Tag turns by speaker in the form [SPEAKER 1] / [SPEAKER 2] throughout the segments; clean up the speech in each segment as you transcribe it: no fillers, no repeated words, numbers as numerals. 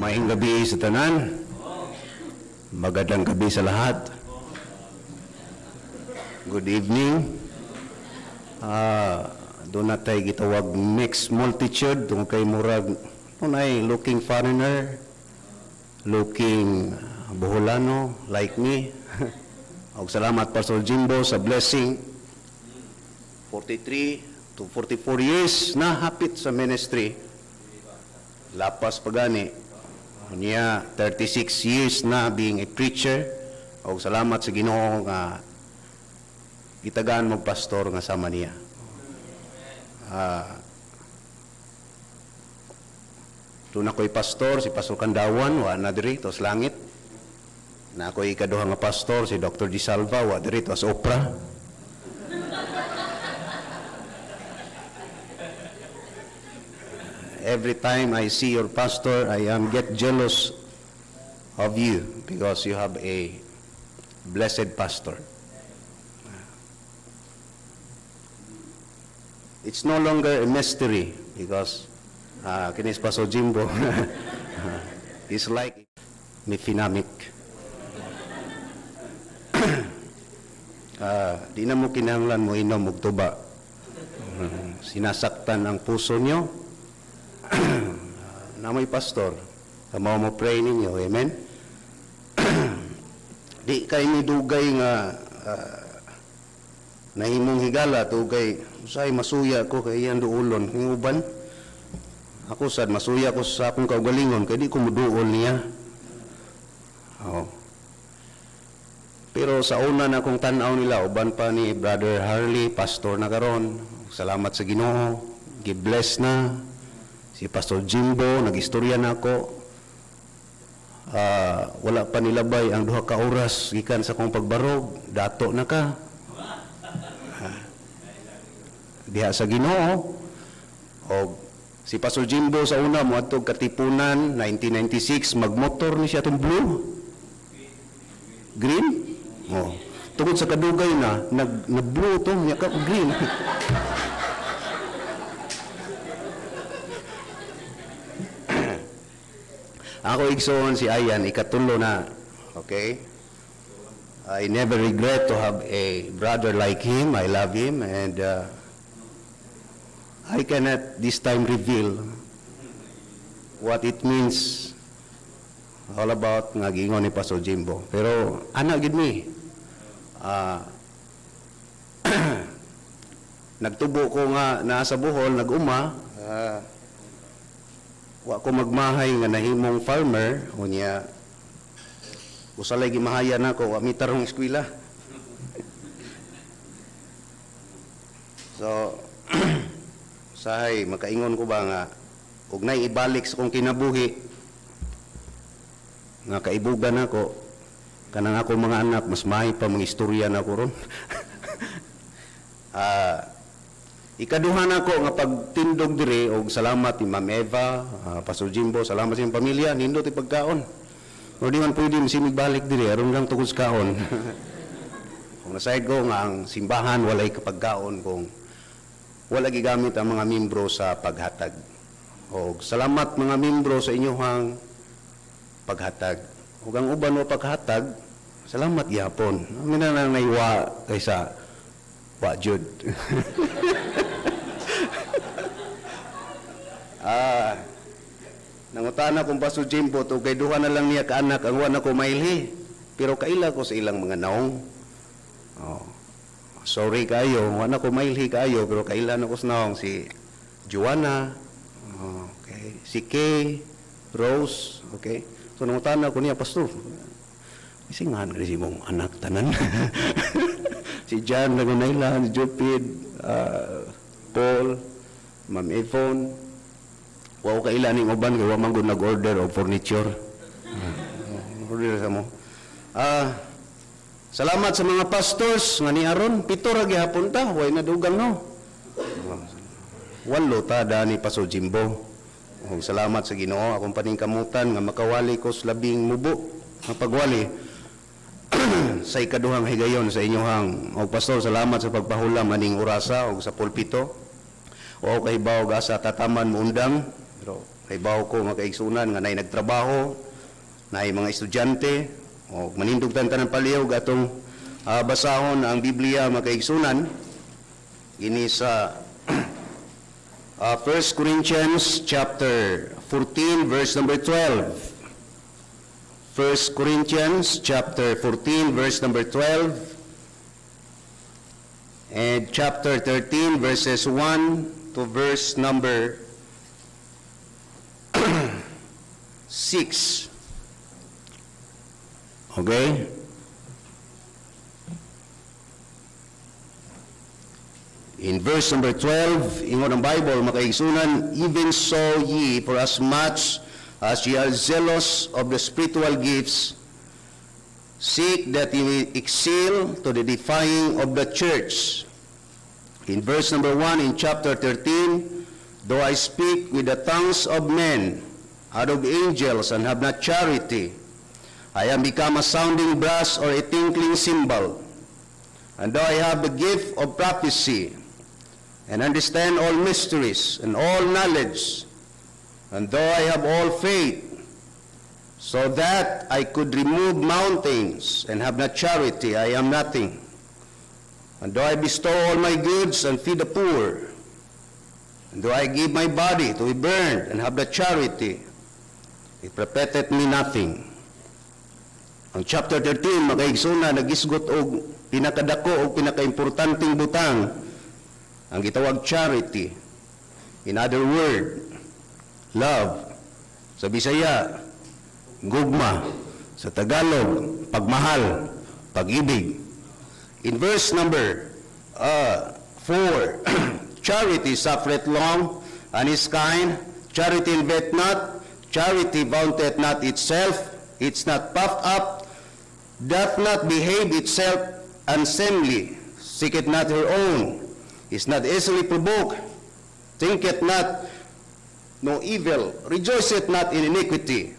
[SPEAKER 1] Maayong gabi sa tanan. Magandang gabi sa lahat. Good evening. Doon na tayo gitawag mixed multitude. Doon kay murag, ay looking foreigner, looking Boholano, like me. Og salamat Pastor Jimbo sa blessing. 43 to 44 years na hapit sa ministry. Lapas pagani. Niya 36 years na being a preacher. Og salamat sa Ginoo nga gitagaan mo pastor nga sama niya. Doon ako'y pastor, si Pastor Kandawan, wa na diri, tos langit. Na ako'y ikaduha nga pastor, si Dr. Di Salva, wa diri, tos Oprah. Every time I see your pastor, I get jealous of you because you have a blessed pastor. It's no longer a mystery because kinis Pastor Jimbo is like mefinamic. Di na mo kinahanglan mo inom og tuba. Sinasaktan ang puso nyo. Na may pastor, kamo mo pray ninyo, amen? Di kay ni dugay nga nahimong higala, dugay, usay masuya ko kay iyan duulon, ng uban. Ako sad, masuya ko sa akong kaugalingon, kaya di ko muduol niya. Oh. Pero sa una na akong tanaw nila, uban pa ni Brother Harley, pastor na karon. Salamat sa Ginoo, gi-bless na. Si Pastor Jimbo, nag-istorya na ako. Wala pa nilabay ang 2 ka oras gikan sa kong pagbarog. Dato na ka. Diha sa Ginoo. O si Pastor Jimbo sa una, muadtog Katipunan, 1996, magmotor ni siya itong blue. Green? O. Tungod sa kadugay na, nag-blue ito, niya ka green. Ako igsoon si Ayan, ikatulo na. Okay? I never regret to have a brother like him. I love him and I cannot this time reveal what it means all about nga giingon ni Pastor Jimbo. Pero anak gid mi. Nagtubo ko nga naa sa Bohol, nag-uma. Wa ko magmahay nga nahimong farmer, unya usalay gimahaya na ko, wa mitarong eskwela. So, sahay, makaingon ko ba nga, ug nay ibalik sa kong kinabuhi, nga kaibugan ako, kanang ako mga anak, mas mahi pa mga istorya na ko ron. Ikaduhan ako nga pagtindog diri og salamat ni Ma'am Eva, Pastor Jimbo, salamat sa iyong pamilya, nindot ipagkaon. O di man pwede masimig balik diri, aron lang tugod sa kaon. Kung nasayad ko nga ang simbahan walay kapagkaon kung wala gigamit ang mga membro sa paghatag. O salamat mga membro sa inyong paghatag. Ug ang uban mo paghatag, salamat gyapon. Amin na lang naiwa kaysa wa jud. Nangutana kung Pastor Jimbo to kay duha na lang niya kaanak ang wala ko mailhi, pero kaila ko sa ilang mga naong. Sorry kayo, wala ko mailhi kayo, pero kaila na ko sa naong si Joanna, okay, si Kay, Rose, okay. So nangutana ko niya, Pastor, isingahan ka si mong anak tanan. Si John Lagunayla, si Jupid, Paul, Ma'am Yvonne. Wow, kailaning uban kay wa man gud nag-order og furniture. Order sa mo. Salamat sa mga pastors nga ni aron 7 ra gihapon ta, way na dugang no. Walo ta dani Pastor Jimbo. Og salamat sa Ginoo akong paningkamutan nga makawali ko sa labing mubo nga pagwali. Sa ikaduhang higayon sa inyohang og pastor, salamat sa pagpahulam aning orasa og sa pulpito. O kay baog asa tataman mo undang Pero kaibaw ko mga kaigsunan nga nay nagtrabaho, nay mga estudyante, o manindugtan tanan palihog atong basahon ang Biblia mga kaigsunan. Ini sa 1 Corinthians chapter 14 verse number 12. 1 Corinthians chapter 14 verse number 12 and chapter 13 verses 1 to verse number 6. Okay? In verse number 12, ingon ang Bible, makaigsunan, even so ye, for as much as ye are zealous of the spiritual gifts, seek that ye may excel to the edifying of the church. In verse number 1 in chapter 13, though I speak with the tongues of men, out of angels, and have not charity, I am become a sounding brass or a tinkling cymbal. And though I have the gift of prophecy, and understand all mysteries and all knowledge, and though I have all faith, so that I could remove mountains and have not charity, I am nothing. And though I bestow all my goods and feed the poor, and though I give my body to be burned and have not charity, it profiteth me nothing. Ang chapter 13, makaigsunan, nagisgot og pinakadako og pinakaimportanteng butang, ang gitawag charity. In other word, love. Sa Bisaya, gugma. Sa Tagalog, pagmahal, pag-ibig. In verse number 4, charity suffereth long and is kind. Charity inventeth not. Charity vaunteth not itself. It's not puffed up. Doth not behave itself unseemly. Seeketh not her own. Is not easily provoked, thinketh not no evil, rejoiceth not in iniquity,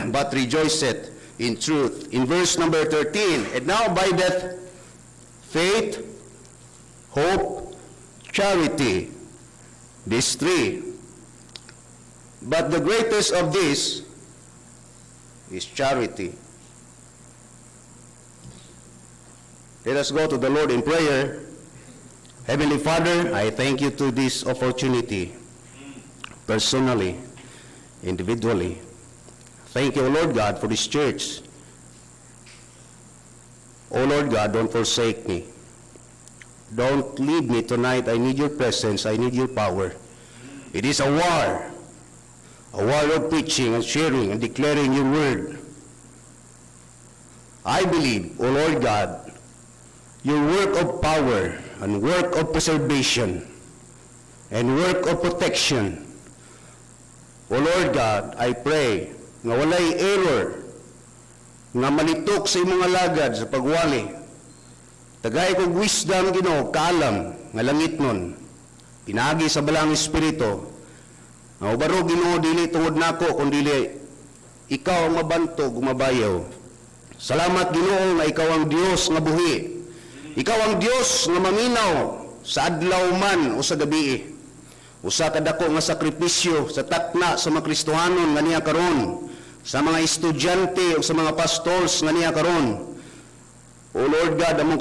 [SPEAKER 1] but rejoiceth in truth. In verse number 13, and now abideth faith, hope, charity, these three. But the greatest of these is charity. Let us go to the Lord in prayer. Heavenly Father, I thank you to this opportunity, personally, individually. Thank you, O Lord God, for this church. O Lord God, don't forsake me. Don't leave me tonight. I need your presence. I need your power. It is a war of preaching and sharing and declaring your word. I believe, O Lord God, your work of power and work of preservation and work of protection. O Lord God, I pray nga walay error nga malitok sa imong alagad sa pagwali. Tagay kog wisdom Ginoo, kaalam nga langit nun. Pinagi sa balang espiritu. Nga ubaro Ginoo dili tungod nako kundi ikaw ang mabantog mabayaw. Salamat Ginoo nga ikaw ang Dios nga buhi. Ikaw ang Diyos nga maminaw sa adlaw man o sa gabi. Usa ka dako nga sakripisyo sa takna sa mga Kristohanon nga niya karon, sa mga estudyante o sa mga pastors nga niya karon. O Lord God, among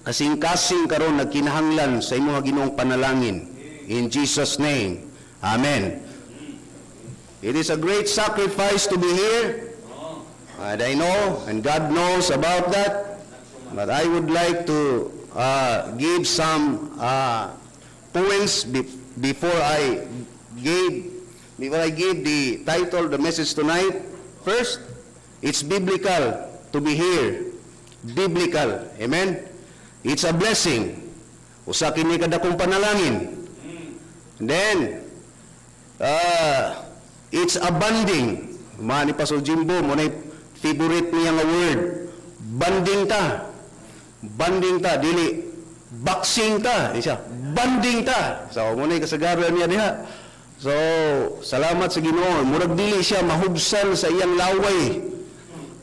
[SPEAKER 1] kasing-kasing karon nagkinahanglan sa imong Ginoong panalangin. In Jesus' name, Amen. It is a great sacrifice to be here, and I know, and God knows about that. But I would like to give some points before I give the title, the message tonight. First, it's biblical to be here. Biblical. Amen? It's a blessing. Usa kini kadakong panalangin. And then, it's abounding. Ni Pastor Jimbo, mo na favorite niya nga word. Banding ta. Banding ta, dili boxing ta, isa. Banding ta. So, muna kasagaran niya diha. So, salamat sa Ginoo. Murag dili siya mahubsan sa iyang laway.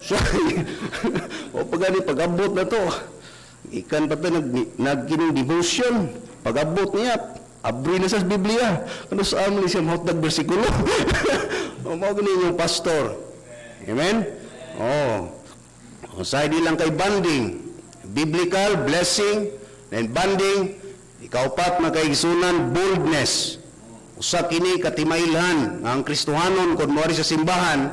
[SPEAKER 1] So, o pag-abot na to. Ikan pa ito, nagkinong devotion. Pag-abot niya, Abri na sa Biblia. Ano sa amin siya mahutag bersikulo? Mao gani yung pastor. Amen? Sa di lang kay banding. Biblical, blessing, and banding. Ikaupat makaigsunan, boldness. Usa kini katimailhan ang Kristohanon kun moari sa simbahan,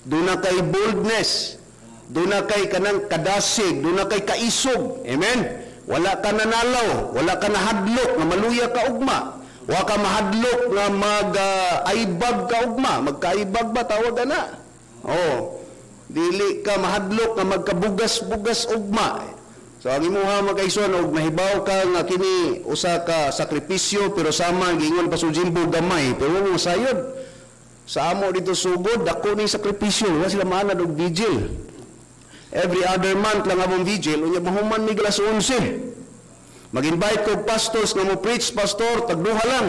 [SPEAKER 1] duna kay boldness, duna kay kanang kadasig, duna kay kaisog. Amen. Wala ka nanalaw, wala ka nahadlok nga maluya ka ugma. Wa ka mahadlok nga mag-aibag ka ugma, magkaibag ba tawag ana? Dili ka mahadlok nga magkabugas-bugas ugma. So ang imuha makaison og mahibaw ka nga kini usa ka sakripisyo pero sama giingon pasujimbo gamay pero mo sayod sa amo dito sugod dako ni sakripisyo wa sila maanad og vigil every other month lang among vigil unya mahuman ni alas 11 mag-invite ko pastors nga mo preach pastor tagduha lang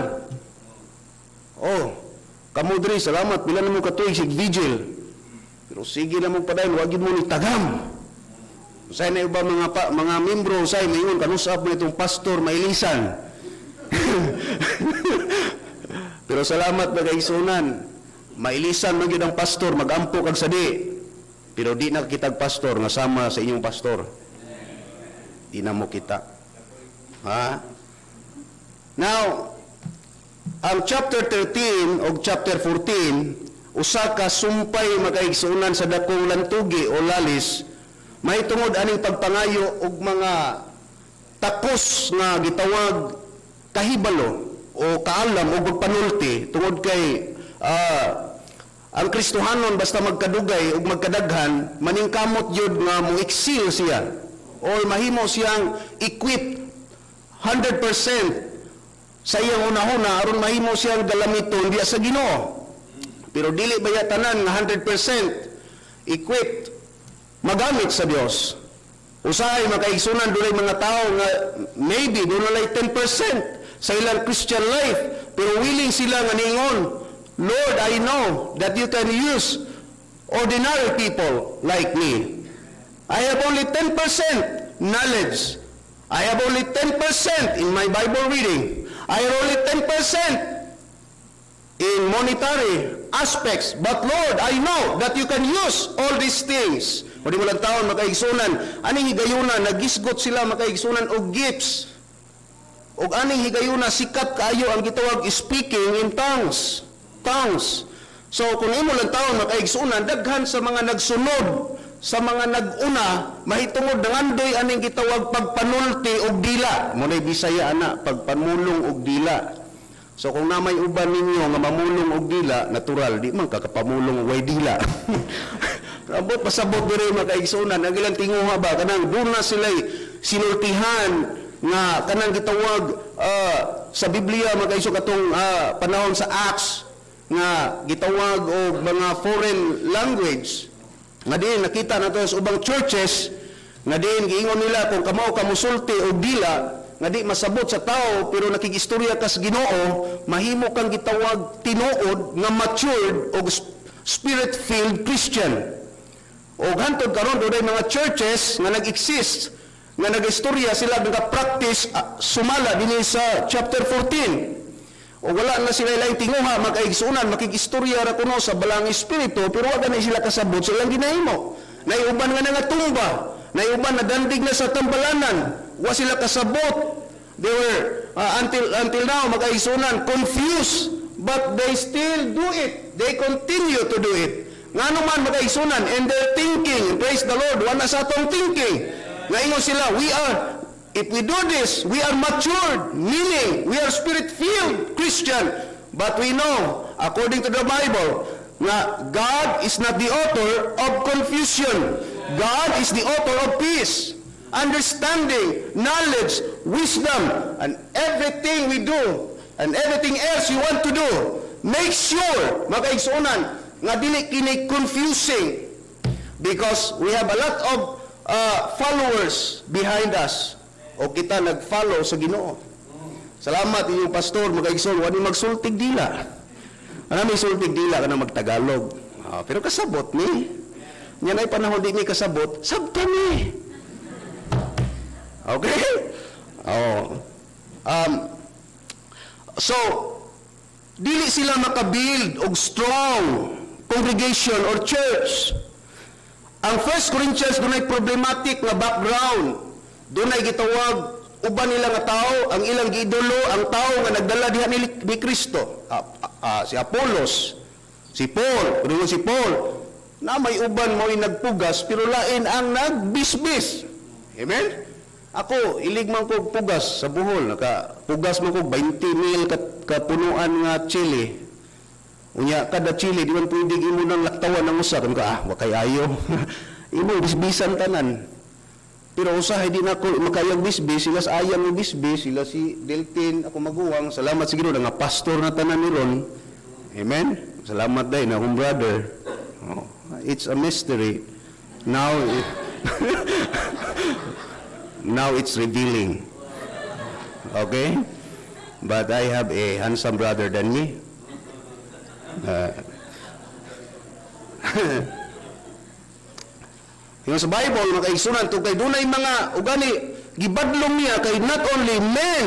[SPEAKER 1] kamo diri salamat pila namo katuig sig vigil pero sige na mo padayon wa gid mo ni tagam. Usay na iba mga membro, usay mayon kanusap mo itong pastor mailisan. Pero salamat magaisunan. Mailisan man gyud ang pastor magampo kag sadi. Pero di na kitag pastor nga sama sa inyong pastor. Di na mo kita. Now, ang chapter 13 o chapter 14, usa ka sumpay makaigsunan sa dakong lantugi o lalis. May tungod aning pagpangayo og mga takos nga gitawag kahibalo o kaalam o pagpanulti tungod kay ang Kristohanon basta magkadugay o magkadaghan maningkamot yun nga mo excel siya o mahimo siyang equip 100% sa iyang una-una aron mahimo siyang galamiton diya sa Ginoo. Pero dili baya tanan nga 100% equipped magamit sa Dios. Usahay makaigsunan dunay mga tao nga maybe dunay 10% sa ilang Christian life pero willing sila nga ningon, Lord, I know that you can use ordinary people like me. I have only 10% knowledge. I have only 10% in my Bible reading. I have only 10% in monetary aspects. But Lord, I know that you can use all these things. Pwede mo lang taon makaigsunan. Aning higayuna, nagisgot sila makaigsunan og gifts. Og aning higayuna, sikat kaayo ang gitawag speaking in tongues. Tongues. So, kung imo lang taon makaigsunan, daghan sa mga nagsunod, sa mga nag-una, mahitungod nangandoy aning gitawag pagpanulti og dila. Muna'y Bisaya ana, pagpanulong og dila. So kung namay uban ninyo nga mamulong og dila, natural di man kakapamulong og way dila. Abot pasabot diri makaigsunan ang ilang tinguha ba kanang duna sila'y sinultihan nga kanang gitawag sa Biblia makaigso katong panahon sa Acts nga gitawag og mga foreign language nga din nakita nato sa ubang churches nga din giingon nila kung kamo kamusulti og dila nga di masabot sa tao pero nakigistorya ka sa Ginoo mahimo kang gitawag tinuod nga matured o spirit-filled Christian. O hantod karon dunay mga churches nga nag-exist nga nagistorya sila nag-practice sumala dinhi sa chapter 14. O wala na sila laing tinguha makaigsunan makigistorya ra kuno sa balang espiritu pero wala na sila kasabot sa ilang ginahimo. Naiuban nga nga tumba, naiuban na dandig na sa tambalanan. Wa sila kasabot. They were until now makaigsunan confused but they still do it. They continue to do it. Ngano man makaigsunan and they're thinking, praise the Lord, wala sa atong thinking. Ngayon sila, if we do this, we are matured, meaning we are spirit-filled Christian. But we know, according to the Bible, na God is not the author of confusion. God is the author of peace, understanding, knowledge, wisdom, and everything we do, and everything else you want to do, make sure, makaigsunan, nga dili kini confusing because we have a lot of followers behind us o kita nag-follow sa Ginoo. Salamat inyong pastor makaigsoon wani magsultig dila. Ana may sultig dila kana magtagalog. Pero kasabot ni. Nya nay panahon di ni kasabot, sabta ni. Okay? So, dili sila makabuild og strong congregation or church. Ang 1 Corinthians dunay problematic nga background. Dunay gitawag uban nila nga tao, ang ilang giidolo, ang tao nga nagdala diha ni Kristo. Si Apollos, si Paul, kung si Paul, na may uban mo'y nagpugas, pero lain ang nagbisbis. Amen? Ako, ilig man ko pugas sa Bohol. Nakapugas man ko 20 mil kapunuan nga chili. Unya, kada chili, di man pwede imo nang laktawan ng usa. Kung wakay ayo. Imo, bisbisan tanan. Pero usahay din ako, makayang bisbis, sila sa ayang ni bisbis, sila si Deltin, ako maguwang. Salamat sa Ginoo nga pastor na tanan ni Ron. Amen? Salamat day na akong brother. Oh. It's a mystery. Now, now it's revealing. Okay? But I have a handsome brother than me. Yung sa Bible, makaigsunan to kay dunay mga ugani gibadlong niya kay not only men,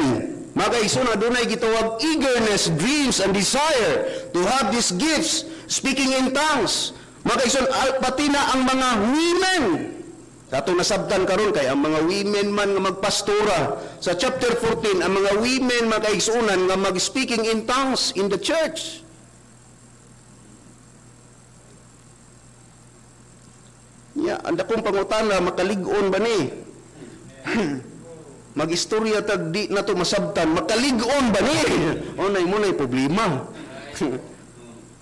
[SPEAKER 1] makaigsunan dunay gitawag eagerness, dreams, and desire to have these gifts, speaking in tongues. Makaigsunan pati na ang mga women. Katong nasabtan karon kay ang mga women man nga magpastora sa chapter 14, ang mga women makaigsunan nga mag-speaking in tongues in the church. Ya, anda kong pangutana makalig-on ba ni? Mag-istorya tag di na to masabtan, makalig-on ba ni? Onay mo nay problema.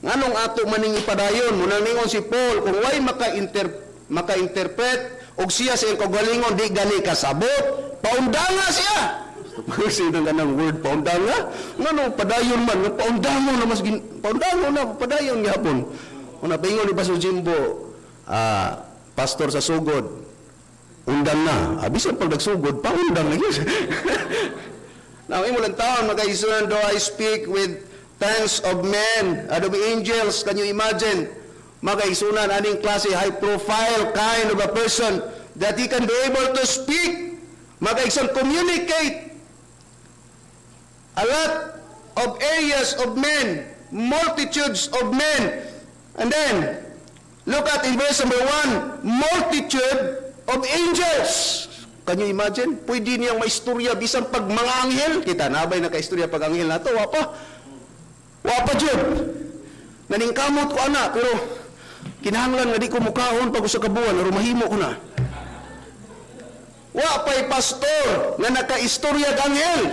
[SPEAKER 1] Nganong ato maning ipadayon mo nang ningon si Paul kung way maka-interpret og siya sa iyang kagalingon di gani kasabot, paundanga siya. Sino nga ng word paundanga? Nganong padayon man, paundangon na mas paundangon na padayon gyapon. Una paingon ni Pastor Jimbo, pastor sa sugod, undang na. Bisan pag nagsugod, paundang na yun. Now, imo lang taon, magkaisunan, do I speak with tongues of men, of angels, can you imagine? Magkaisunan, aning klase, high profile kind of a person that he can be able to speak, magkaisunan, communicate a lot of areas of men, multitudes of men, and then, look at in verse number 1, multitude of angels. Can you imagine? Pwede niyang maistorya bisan pag mga anghel. Kita, nabay na kaistorya pag anghel na ito. Wapa dyan. Naningkamot ko ana, pero kinahanglan nga di ko mukahon pag sa kabuan, pero mahimo ko na. Wapay pastor na nakaistorya ng anghel.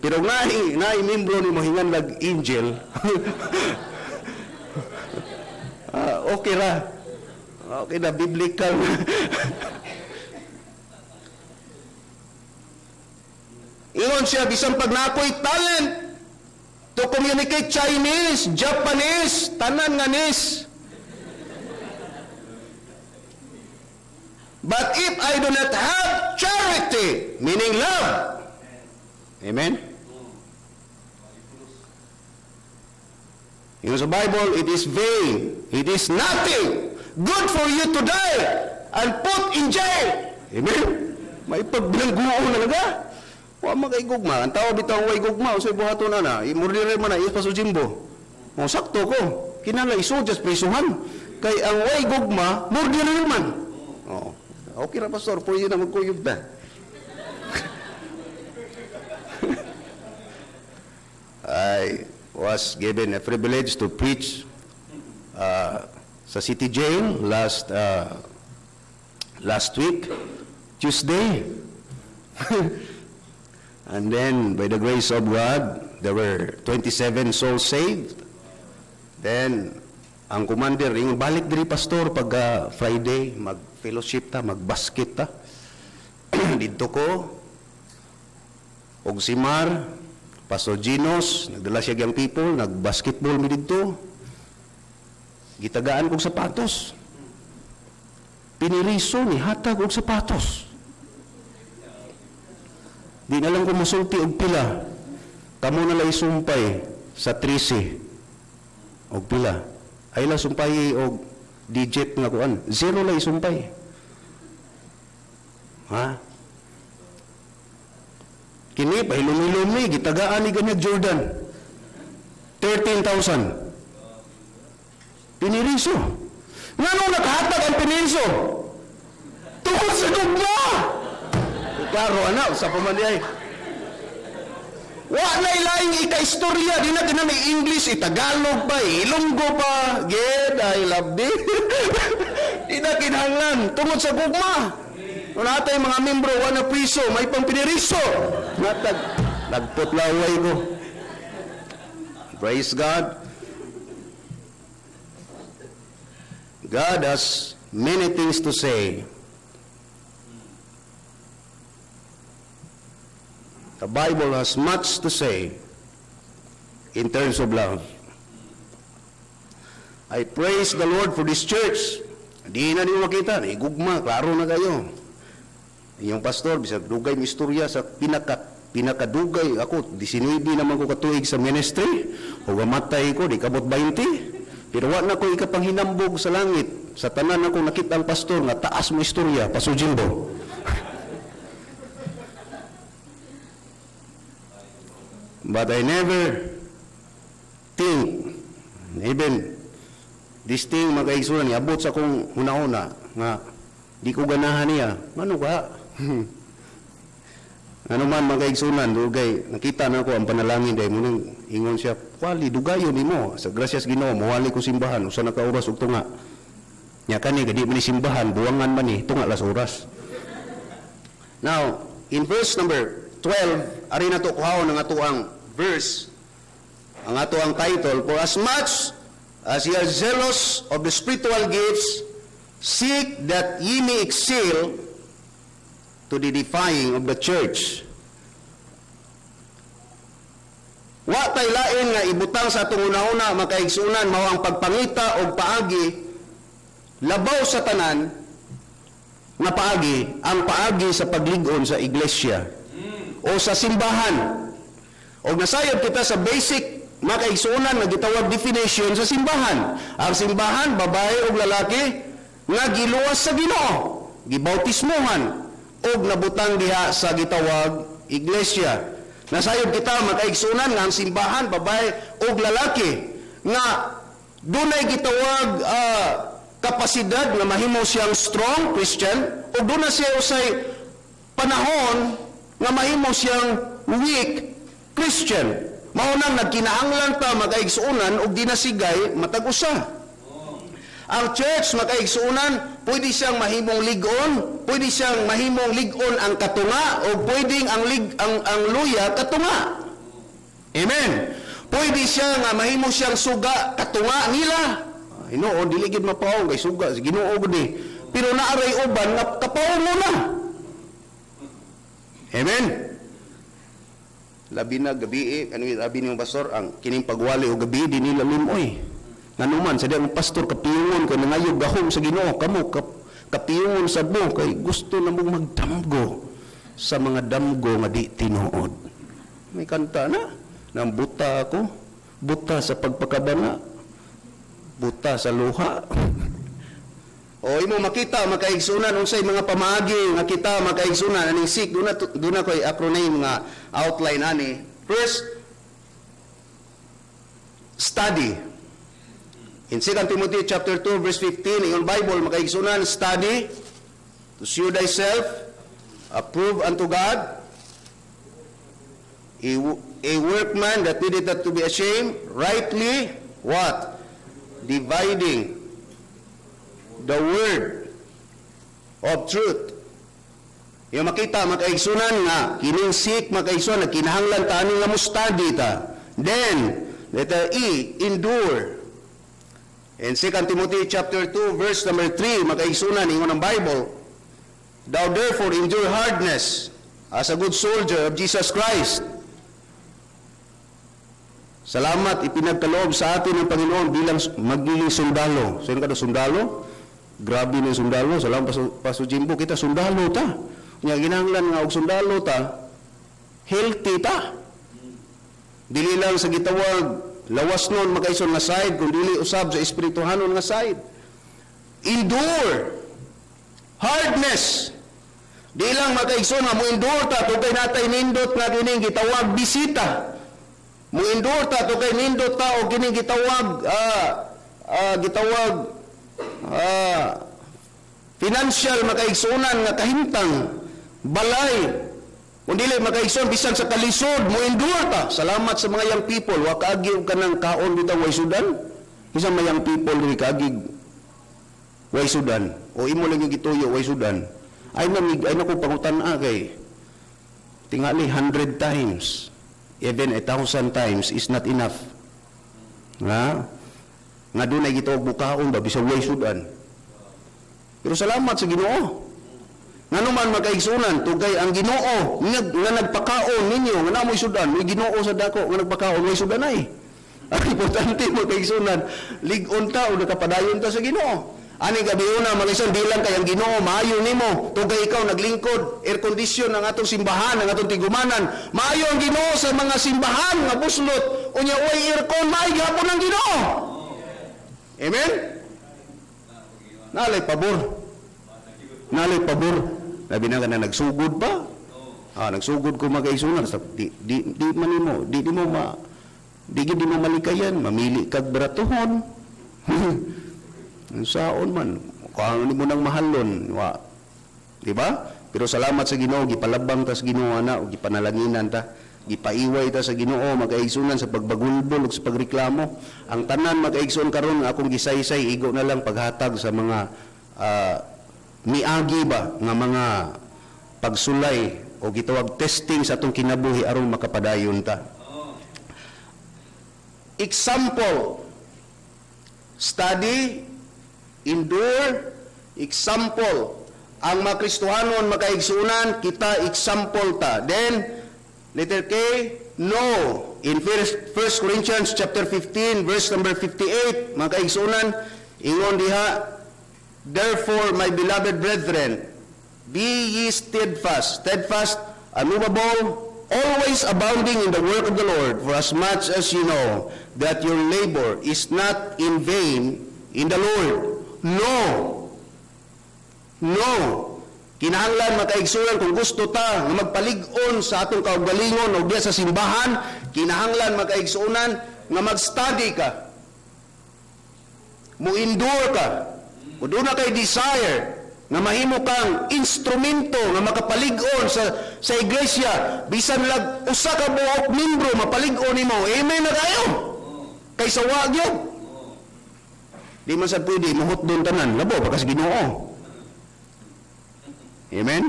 [SPEAKER 1] Pero nai membro ni mohingan lag angel. Okay ra. Okay na, biblical. Ingon siya, bisan pag nako'y talent to communicate Chinese, Japanese, tanan nga nis. But if I do not have charity, meaning love, amen? In the Bible, it is vain. It is nothing. Good for you to die and put in jail. Amen? May pagbilangguo na naga. Wa magaigugma. Ang tao bitaw way gugma. Usoy buhato na na. Imurdire man na. Pastor Jimbo. O, sakto ko. Kinala isudyas prisuhan. Kay ang way gugma, murdire man. O, okay ra pastor. Pwede na magkuyog na. I was given a privilege to preach sa City Jail last week, Tuesday. And then, by the grace of God, there were 27 souls saved. Then, ang commander, yung balik diri pastor pag Friday, mag-fellowship ta, mag-basket ta. Dito ko, og si Mar, Pastor Ginos, nagdala siya gyang people, nag-basketball mi dito. Gitagaan kong sapatos. Piniriso ni hatag og sapatos. Di na lang ko masulti og pila. Kamo na lay sumpay sa 13. Og pila. Ay la sumpay og digit nga kuan. 0 lay sumpay. Ha? Kini, pahilom-hilom ni, gitagaan ni ganyan Jordan. 13,000. Piniriso. Nga nung nakahatag ang piniriso? Tungkol sa gugma! Klaro, anak, sa pamandiay. Wa na ilaing ika-istorya, di na may English, Tagalog pa, Ilonggo pa, Ged, I love thee. Di na kinahanglan, tungkol sa gugma. Kung natay mga membro, wana piso, may pang piniriso. Nagputlaway ko. Praise God. God has many things to say. The Bible has much to say in terms of love. I praise the Lord for this church. Di na niyo makita, igugma, klaro na kayo. Yung pastor, bisag dugay misturya sa pinakadugay. Ako, 19 naman ko katuig sa ministry. O gamatay ko, di kabot 20. Pero wa na ko ikapanghinambog sa langit. Sa tanan ako nakita ang pastor nga taas mo istorya, Pastor Jimbo. But I never think, even this thing magkaigsunan, abot sa kong una-una, nga di ko ganahan niya. Ano ka? Ano man magkaigsunan, dugay, nakita na ko ang panalangin dahil munang ingon siya, wali, dugayon ni mo. Sa gracias Ginoo, mawali ko simbahan, usa na ka oras ug tunga. Nya kani, gadi man ni simbahan, buwangan man ni, tunga las oras. Now, in verse number 12, ari na to kuhaon ang ato ang verse, ang ato ang title, for as much as ye are zealous of the spiritual gifts, seek that ye may excel to the edifying of the church. Wa tay lain nga ibutang sa atong una-una makaigsunan mao ang pagpangita og paagi labaw sa tanan nga paagi, ang paagi sa paglig-on sa iglesia o sa simbahan. Og nasayod kita sa basic makaigsunan nga gitawag definition sa simbahan. Ang simbahan, babae o lalaki nga giluwas sa Ginoo, gibautismohan og nabutang diha sa gitawag iglesia. Nasayod kita makaigsunan nga ang simbahan, babae o lalaki nga dunay gitawag kapasidad nga mahimo siyang strong Christian o dunay siya usay panahon nga mahimo siyang weak Christian. Maunang nagkinahanglan ta makaigsunan og dinasigay matag usa. Ang church makaigsunan, pwede siyang mahimong lig-on, pwede siyang mahimong lig-on ang katunga o pwedeng ang luya katunga. Amen. Pwede siya nga mahimo siyang suga katunga nila. Ginoo dili gid mapaw kay suga Ginoo gud ni. Pero naaray uban nga kapaw mo na. Amen. Labi na gabi ano labi ni pastor ang kining pagwali o gabi di nila limoy. Nganuman sa diyang pastor kapiyungon ko nangayog gahom sa Ginoo kamo kapiyungon sa mo kay gusto na mong magdamgo sa mga damgo nga di tinuod. May kanta na nang buta ako, buta sa pagpakabana, buta sa luha. O imo makita makaigsunan unsay mga pamaagi nga kita makaigsunan aning sik duna koy acronym nga outline ani. First, study. In 2 Timothy chapter 2 verse 15 in Bible makaigsunan study to show thyself approved unto God, a workman that needeth not to be ashamed, rightly what? Dividing the word of truth. Yung makita makaigsunan nga kining sik makaigsunan kinahanglan ta ani nga mo study ta. Then letter E, endure. In 2 Timothy chapter 2 verse number 3 makaigsunan ingon ang Bible, thou therefore endure hardness as a good soldier of Jesus Christ. Salamat ipinagkaloob sa atin ng Panginoon bilang magiging sundalo. Sino ka na sundalo? Grabe na sundalo. Salamat Pastor Jimbo, kita sundalo ta. Nga ginahanglan nga og sundalo ta, healthy ta. Dili lang sa gitawag lawas nun makaison nga side, kung dili usab sa espirituhanon nga side. Endure. Hardness. Di lang makaigsoon nga muindor ta to kay natay nindot nga kining gitawag bisita. Muindor ta to kay nindot ta og kining gitawag financial makaigsunan nga kahimtang balay. Kung dili makaigsoon bisan sa kalisod muindor ta. Salamat sa mga young people wa kaagi og kanang kaon bitaw way sudan. Bisan mga young people dili kaagi way sudan o imo lang yung gituyo way sudan. Ay na ko pangutan-a kay tingali 100 times, even 1,000 times is not enough. Nga doon ay gitawag bukaon ba, bisag way sudan. Pero salamat sa Ginoo. Nga naman magkaigsunan, tugay ang Ginoo, nga nagpakaon ninyo, nga namoy sudan, may Ginoo sa dako, nga nagpakaon, way sudan ay. Ang importante magkaigsunan, ligon ta o nakapadayon ta sa Ginoo. Ani gabiuna mga bilang kay ang Ginoo maayo nimo tugay ikaw naglingkod air condition ang atong simbahan ang atong tigumanan maayo ang Ginoo sa mga simbahan nga buslot unya way aircon maayo gyapon ang Ginoo. Amen. Nalay pabor labi na kana nagsugod pa nagsugod ko magaisunan di man nimo di mo malikayan mamili kag bratuhon. Saon man kung mo nang mahalon wa di ba? Pero salamat sa Ginoo gipalabang ta sa Ginoo ana ug gipanalanginan ta gipaiway ta sa Ginoo magaigsunan sa pagbagulbol ug sa pagreklamo ang tanan magaigsoon karon nga akong gisaysay igo na lang paghatag sa mga miagi ba nga mga pagsulay o gitawag testing sa atong kinabuhi aron makapadayon ta. Example, study, endure, example. Ang mga Kristohanon makaigsunan, kita example ta. Then, letter K, no. In 1 Corinthians chapter 15, verse number 58, makaigsunan, ingon diha, therefore, my beloved brethren, be ye steadfast, unmovable, always abounding in the work of the Lord, for as much as you know that your labor is not in vain in the Lord. No. Kinahanglan makaigsunan kung gusto ta nga magpalig-on sa atong kaugalingon o diya sa simbahan, kinahanglan makaigsunan nga mag-study ka. Mo-endure ka. Kung doon na kay desire nga mahimo kang instrumento nga makapalig-on sa iglesia, bisan lag usa ka buok membro mapalig-on nimo. Amen na kayo. Kaysa wa gyud. Di man sad pwede muhot doon tanan labo bakas Ginoo. Amen.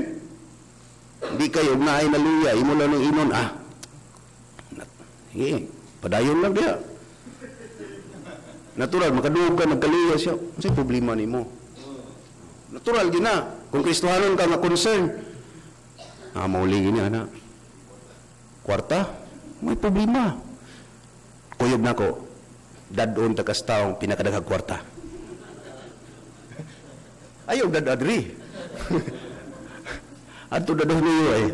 [SPEAKER 1] Di kayo na ay naluya imo lang inon padayon lang dia. Natural makadugog ka nagkaluya siya. Unsay problema nimo? Natural gina kung Kristohanon ka nga concern. Mauli gini ana. Kwarta, may problema. Kuyog nako. Dadon ta kas taong pinakadaghang kwarta. Ayaw dadadri. Adto dadon niyo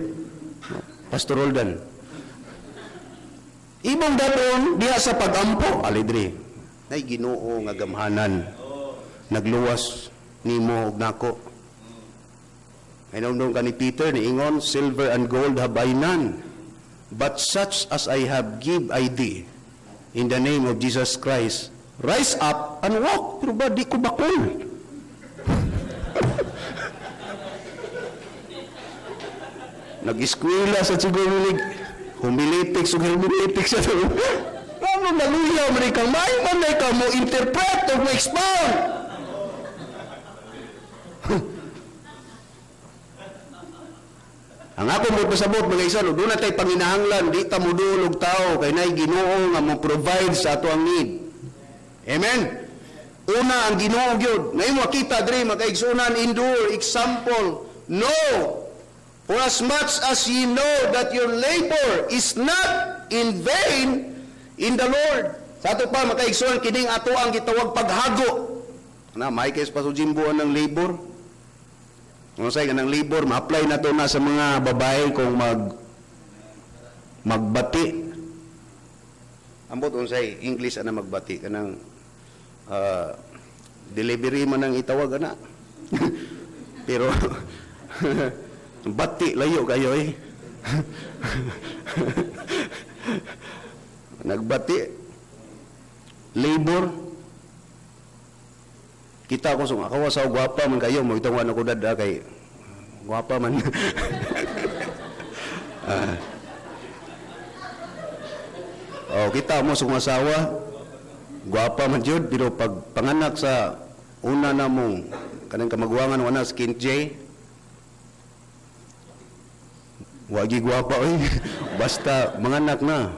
[SPEAKER 1] Pastor Roldan. Ibang dadon diha sa pagampo alidri. Nay Ginoo nga gamhanan. Nagluwas nimo og nako. Hinungdong ka ni Peter ni ingon, silver and gold have I none, but such as I have give I thee. In the name of Jesus Christ, rise up and walk. Pero ba, di ko bakol. Nag-eskwela sa sigurilig. Humilitics o hermeneutics. Ano naluyaw man ikang may man na ikaw mo interpret o mo expound. Ang ako mo pasabot mga isa, doon na tayo panginahanglan, di ta mo dulog tao, kay na'y Ginoo nga mo provide sa ato ang need. Amen? Una, ang Ginoo gyud. Ngayon makita diri, makaigsunan, endure, example, no. For as much as ye know that your labor is not in vain in the Lord. Sa ato pa, makaigsunan, kining ato ang gitawag paghago. May kayo pa sujimbuan ng labor. Kung sa'y kanang labor, ma-apply na ito na sa mga babae kung magbati. Ambot kung sa'y English na magbati. Kanang delivery man ang itawag na. Pero Bati, layo kayo eh. Nagbati. Labor. Kita ko sung ako sa gwapa man kayo mo itong ano ko dada kay gwapa man. Kita mo sung asawa gwapa man jud pero pag panganak sa una na mong kanang kamagwangan wana skin J wagi gwapa oy. Basta manganak na.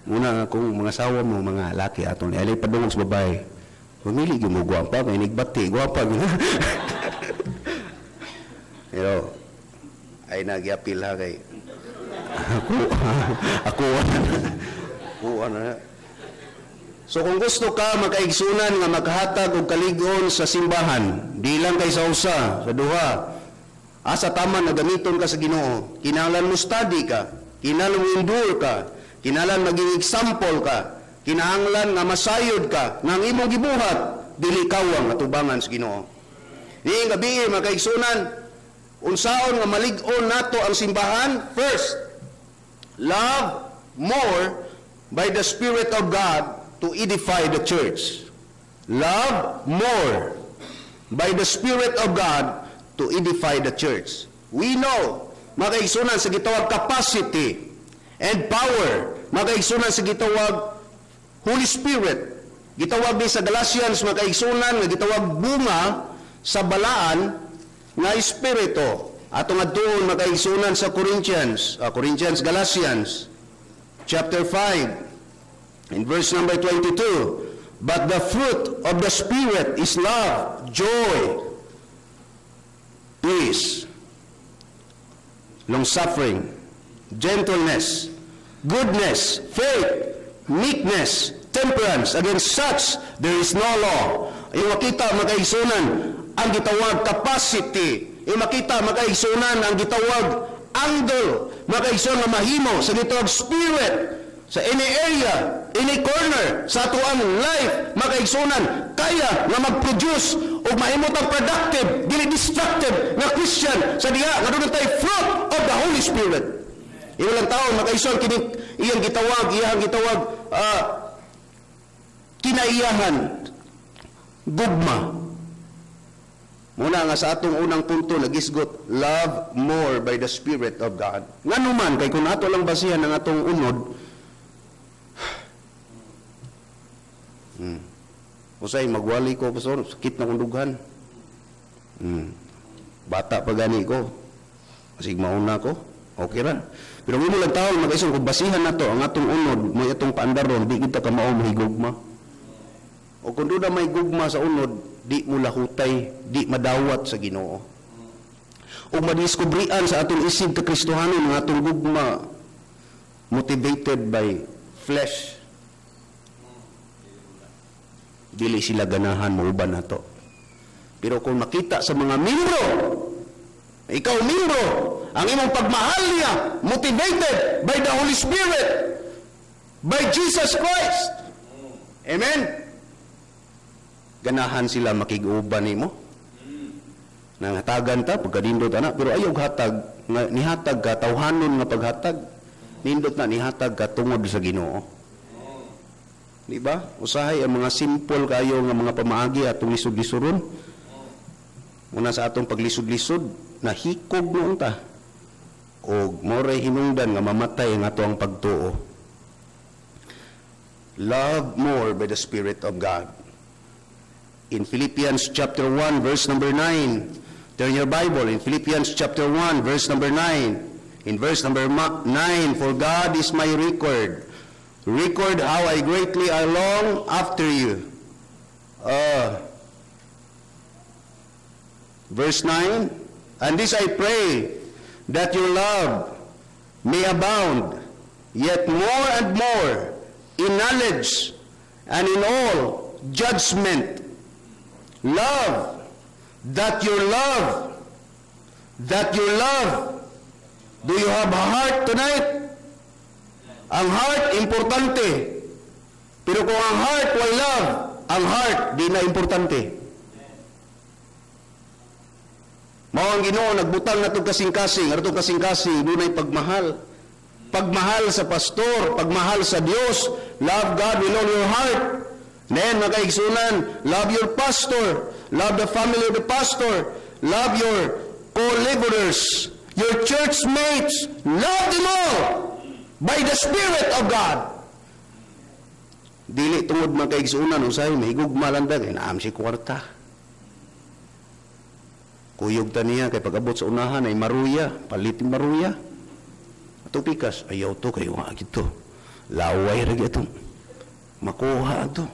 [SPEAKER 1] Muna kung mga asawa mo mga laki aton alay padungog sa babae. Pumili gyud mo gwapa kay nigbati gwapa gyud. Pero ay nagyapil ha kay ako ana. So kung gusto ka makaigsunan nga maghatag og kaligon sa simbahan, di lang kay sa usa, sa duha. Asa tama na gamiton ka sa Ginoo. Kinahanglan mo study ka, kinahanglan mo endure ka, kinahanglan maging example ka, kinahanglan nga masayod ka nga ang imong gibuhat dili kawang atubangan sa Ginoo. Diin gabi makaigsunan unsaon nga malig-on nato ang simbahan. First, love more by the Spirit of God to edify the church. Love more by the Spirit of God to edify the church. We know, makaigsunan sa gitawag capacity and power, makaigsunan sa gitawag Holy Spirit, gitawag din sa Galatians, makaigsunan nga gitawag bunga sa balaan nga espiritu. Atong adtuon makaigsunan sa Galatians chapter 5 in verse number 22. But the fruit of the Spirit is love, joy, peace, long-suffering, gentleness, goodness, faith, meekness, temperance. Against such there is no law. Yung makita makaigsunan ang gitawag capacity. Yung makita makaigsunan ang gitawag angle. Makaigsunan nga mahimo sa gitawag spirit. Sa any area, any corner, sa atuang life, makaigsunan, kaya nga mag-produce o mahimot ang productive, dili destructive na Christian sa diha, nga doon tayo fruit of the Holy Spirit. Iwalang taon, makaigsunan, iyang gitawag, kinaiyahan, gugma. Muna nga sa atong unang punto, nagisgot, love more by the Spirit of God. Nga naman, kay kung ato lang basihan ng atong unod, usay magwali ko pastor, sakit na kong dughan. Bata pa gani ko, kasi mauna ko, okay ra. Pero mo lang taon mag-isong kung basihan na to ang atong unod, may atong paandaron, di kita ka mao mahigugma. O kung doon na may gugma sa unod, di mo lahutay, di madawat sa Ginoo. O madiskubrian sa atong isig ka Kristohanon ng atong gugma motivated by flesh. Dili sila ganahan mauban nato. Pero kung makita sa mga membro, ikaw membro, ang imong pagmahal niya motivated by the Holy Spirit, by Jesus Christ. Amen. Ganahan sila makig-uban nimo. Nangatagan ta pagkadindot ana, pero ayaw hatag, nihatag ka tawhanon nga paghatag. Nindot na nihatag ka tungod sa Ginoo. Di ba? Usahay ang mga simple kayo nga mga pamaagi atong lisod-lisoron. Una sa atong paglisod-lisod, nahikog noon ta. O moray hinungdan nga mamatay ang ato ang pagtuo. Love more by the Spirit of God. In Philippians chapter 1 verse number 9, turn your Bible in Philippians chapter 1 verse number 9. In verse number 9, for God is my record how I greatly I long after you. Verse 9, and this I pray, that your love may abound yet more and more in knowledge and in all judgment. Love, that your love, do you have a heart tonight? Ang heart, importante. Pero kung ang heart way love, ang heart, di na importante. Mao ang Ginoo nagbutang na itong kasing-kasing, atong kasing-kasing, dunay pagmahal. Pagmahal sa pastor, pagmahal sa Dios, love God with all your heart. Then, mga kaigsunan, love your pastor, love the family of the pastor, love your co-laborers, your church mates, love them all by the Spirit of God. Dili tungod mga kaigsunan, usay, mahigugma lang da, kaya naam si kwarta. Kuyog ta niya, kay pag-abot sa unahan ay maruya, palitin maruya. Ato pikas, ayaw to, kayo nga ito. Laway rin ito. Makuha ito.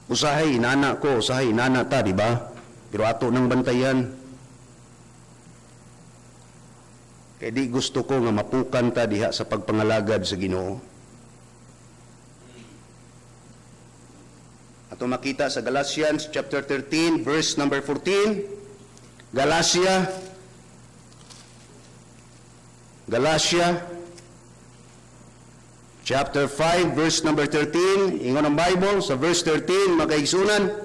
[SPEAKER 1] Usahay, inana ko, usahay, inana ta, di ba? Pero ato nang bantayan. Kaya di gusto ko nga mapukan ta diha sa pagpangalagad sa Ginoo. Ato makita sa Galatians chapter 13 verse number 14. Galatia chapter 5 verse number 13. Ingon ang Bible sa verse 13, makaigsunan.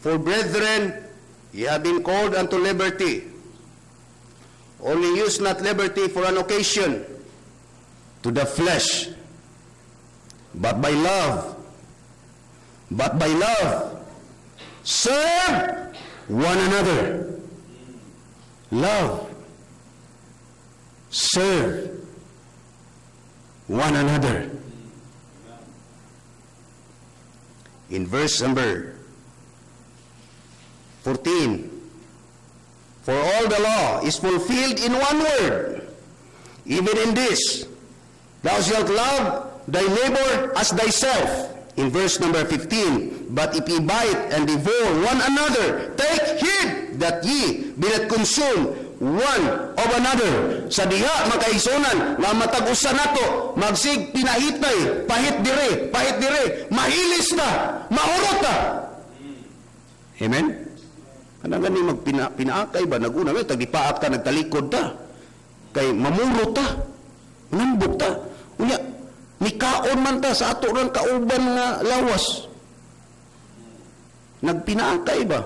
[SPEAKER 1] For brethren, ye have been called unto liberty. Only use not liberty for an occasion to the flesh, but by love, serve one another. Love, serve one another. In verse number 14, for all the law is fulfilled in one word, even in this, thou shalt love thy neighbor as thyself. In verse number 15, but if ye bite and devour one another, take heed that ye be not consumed one of another. Sa diha, makaigsunan, nga matag-usa nato, magsig pinahitay, pahit dire, mahilis ta, mahurot ta. Amen? Kanang gani magpinaakay ba? Naguna, tagdipaak ta, nagtalikod ta. Kay mamurot ta, nambok ta. Unya, nikaon man ta sa ato ron kauban nga lawas. Nagpinaakay ba?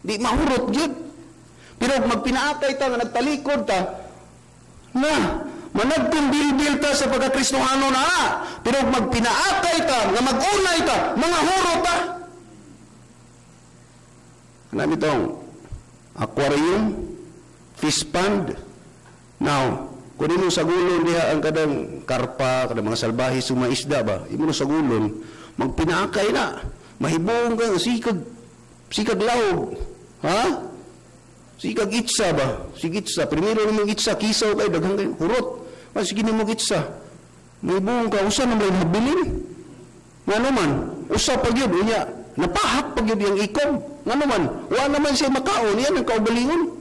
[SPEAKER 1] Di mahurot yun. Pero magpinaakay ta nga nagtalikod ta, na, managkong bilbil ta sa pagkakristohano na. Pero magpinaakay ta, nga mag-unay ta, mga hurot ta. Ano itong aquarium, fish pond. Now, kung mo sa gulon diha ang kadang karpa, kadang mga salbahe sumaisda ba, imo sa gulon, magpinaakay na. Mahibong ka, sikag lawog. Ha? Sikag itsa ba? Sigitsa. Primero naman itsa, kisaw kayo, daghang kayo, hurot. Sige ni mo itsa. Mahibong ka, usa naman yung habilin. Nga naman, usa pag yun, unya, napahak pag yun yung ikom. Nga naman, wala naman siya makaon, yan ang kaubalingon.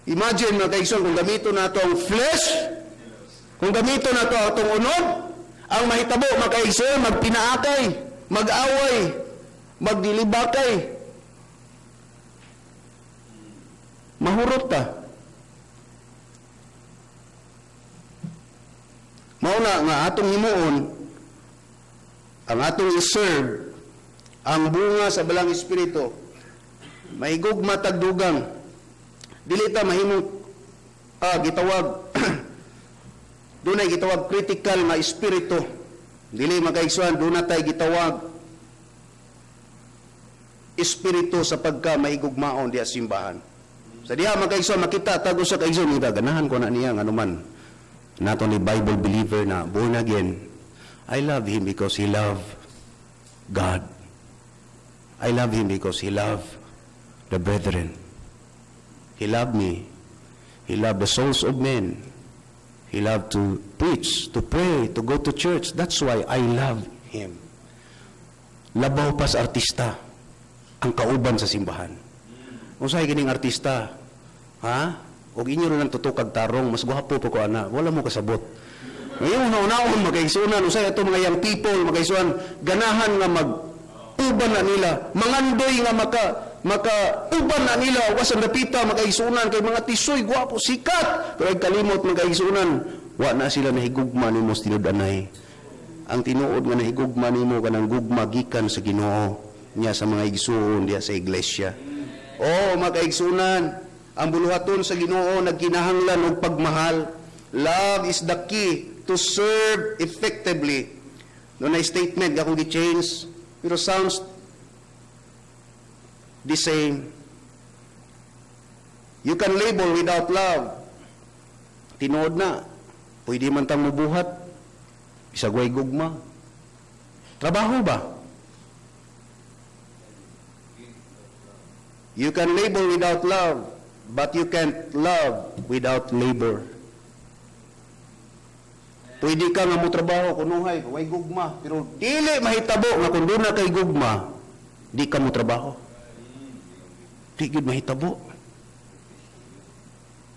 [SPEAKER 1] Imagine mga kaigsoon, kung gamito na ito ang flesh, kung gamito na ito ang unod, ang mahitabo mga kaigsoon, magpinaakay, mag-away, magdilibakay. Mahurot ta. Mauna nga atong himuon, ang atong iserve, ang bunga sa balang espiritu, mahigog matagdugang, dili ta mahimong gitawag dunay gitawag critical nga espiritu. Dili makaigsuan duna tay gitawag espiritu sa pagka mahigugmaon diha simbahan. Sa diha makaigsuan makita tago sa kaigsuan ida ganahan ko na niya nga naman nato ni Bible believer na born again. I love him because he loved God. I love him because he loved the brethren. He loved me. He loved the souls of men. He loved to preach, to pray, to go to church. That's why I love him. Labaw pa sa artista ang kauban sa simbahan. Kung sa'y kining artista, ha? O inyo rin ang tutukag tarong, mas guwapo po ko, ana. Wala mo kasabot. Ngayon, una-unahon, magkaisunan, usay ito mga young people, magkaisunan, ganahan nga mag-uban na nila, mangandoy nga maka-uban na nila, wasan dapita, magkaisunan, kay mga tisoy, guwapo, sikat, pero ay kalimot, magkaisunan, wa na sila nahigugma ni mo tinud-anay. Ang tinuod nga nahigugma ni mo, kanang gugma gikan sa Ginoo. niya sa mga igsoon diya sa iglesia. O mga kaigsunan, ang buluhaton sa Ginoo nagkinahanglan og pagmahal. Love is the key to serve effectively. No na statement akong gi-change, pero sounds the same. You can labor without love. Tinuod na, pwede man tang mubuhat, bisag way gugma. Trabaho ba? You can labor without love, but you can't love without labor. Pwede ka nga mo trabaho, kunuhay, way gugma, pero dili mahitabo nga kung doon na kay gugma, di ka mo trabaho. Di gid mahitabo.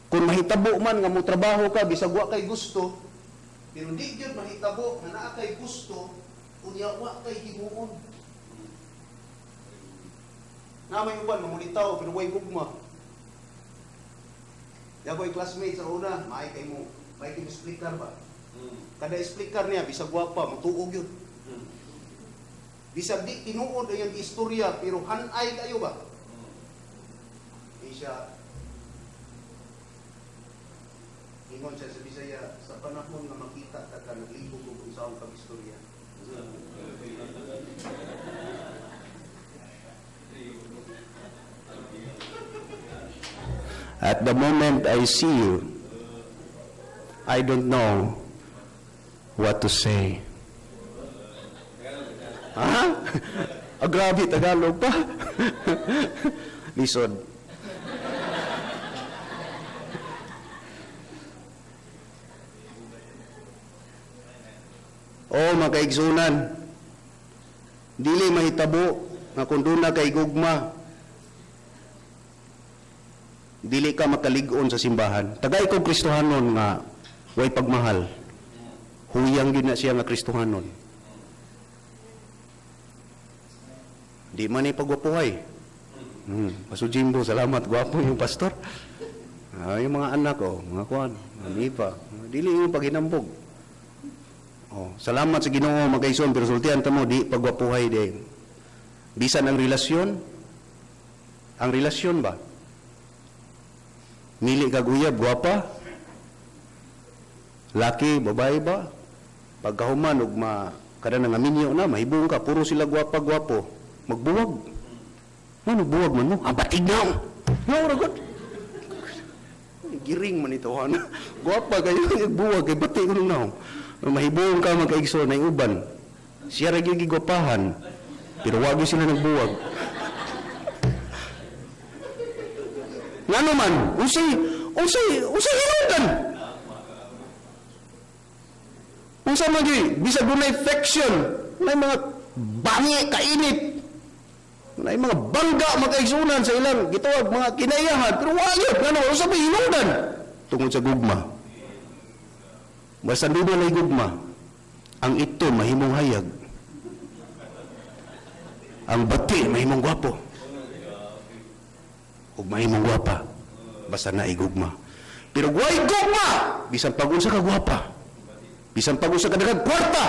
[SPEAKER 1] Kung mahitabo man nga mo trabaho ka, bisag wa kay gusto, pero di gid mahitabo nga naa kay gusto, unya wa kay himuon. Na may uban mamulitaw pero way gugma. Yagoy classmate sa una, may kay mo explicar ba? Kada explicar niya bisag wa pa mutuog yun. Bisag di tinuod ang istorya pero hanay kayo ba? Siya ingon siya sa Bisaya sa panahon nga makita ta ka naglibog og unsahong pag-istorya. At the moment I see you, I don't know what to say. Ha? Grabe, Tagalog pa. Lisod. Mga kaigsunan, dili mahitabo nga kung doon na kay gugma, dili ka makalig-on sa simbahan. Tagay ko Kristohanon nga way pagmahal. Huyang gid na siya nga Kristohanon. Di man ay pagwapuhay. Pastor Jimbo, salamat, gwapo yung pastor. Yung mga anak ko, mga kuwan, hindi pa. Dili yung paghinambog. Salamat sa Ginoo mga kaigsoon, pero sultihan ta mo di pagwapuhay di. Bisan ang relasyon ba? Mili ka guyab, gwapa? Laki, babae ba? Pagkahuman ug kada nang aminyo na mahibong ka, puro sila gwapa-gwapo. Magbuwag. Ano buwag man mo? Batig na. No, ragot. Giring man ito han. Gwapa kayo buwag kay batig ko na. Mahibong ka magkaigsoon na uban. Siya ra gyud gigwapahan. Pero wag sila nagbuwag. Ngano man? Unsay hinugan? Unsa man gyud bisag dunay affection, may mga bangi kainit. May mga bangga magkaigsunan sa ilang gituwag mga kinayahan, pero wala ngano unsa may hinugan tungod sa gugma. Basta di na lay gugma, ang ito mahimong hayag. Ang bati mahimong gwapo. Ug mahimong gwapa, basta na igugma. Pero guay gugma, bisan pag-unsa ka gwapa. Bisan pag-unsa ka daghang kwarta.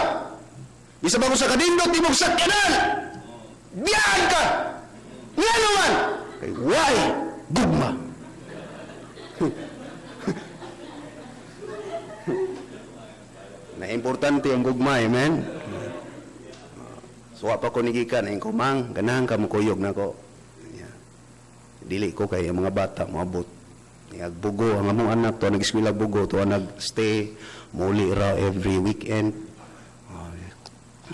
[SPEAKER 1] Bisan pag-unsa ka dindot imong sakyanan. Biyahan ka. Ngano man? Kay guay gugma. Na importante ang gugma, amen? Suwa pa ko nigikan, ay kumang, ganahan ka mukuyog na ko. Dili ko kay mga bata, maabot. Nagbugo, ang among anak to, nag-eskwela bugo, to nag-stay, muli ra every weekend.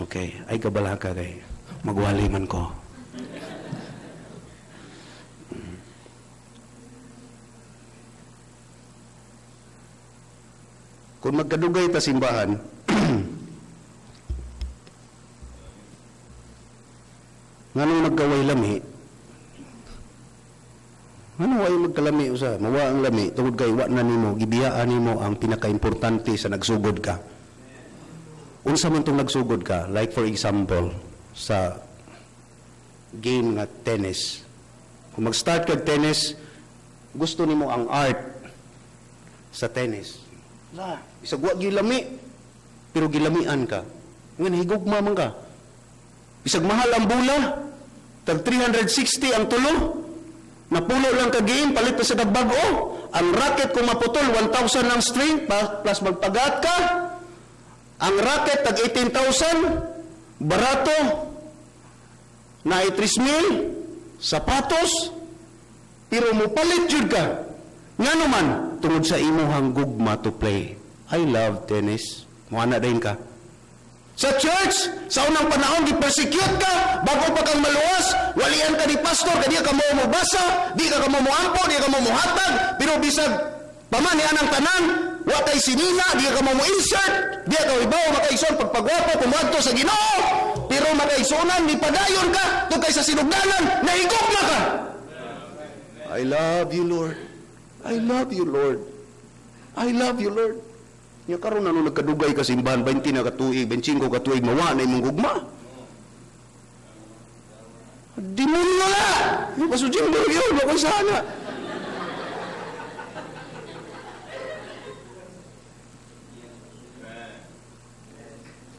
[SPEAKER 1] Okay, ay kabala ka kay, magwali man ko. Kung magkadugay ta simbahan, nganong magkaway lami, ano ay magkalami usa, mawa ang lami, tungod kay wa na nimo, gibiyaan nimo ang pinaka-importante sa nagsugod ka. Unsa man tong nagsugod ka, like for example, sa game nga tennis. Kung mag-start kag tennis, gusto nimo ang art sa tennis. Bisag wa gilami, pero gilamian ka. Ngan higugma man ka. Bisag mahal ang bola, Tag 360 ang tulo. Napulo lang ka-game, palit pa sa nagbago. Ang racket kung maputol, 1,000 ang string, plus magpagat ka. Ang racket, tag 18,000. Barato. Na 3,000. Sapatos. Pero mo palit yun ka. Nga naman, tungod sa imuhang gugma to play. I love tennis. Muana din ka. Sa church, sa unang panahon, di-persecute ka, bago pa kang maluwas, walian ka ni pastor, kaya ka mo mabasa, di ka mo muampo, di ka mo muhatag, pero bisag pamanian ang tanan, watay sinina, di ka mo insert, di ka ibaw, makaison, pagpagwapo, pumadto sa Ginoo, pero makaisunan, di padayon ka, tugkay sa sinugdanan, nahigog na ka. I love you, Lord. I love you, Lord. I love you, Lord. Nga karon ano nagkadugay ka simbahan 20 na katuig, 25 katuig mawa na imong gugma. Di mo wala. Yung pasujing mo yun, ako sana.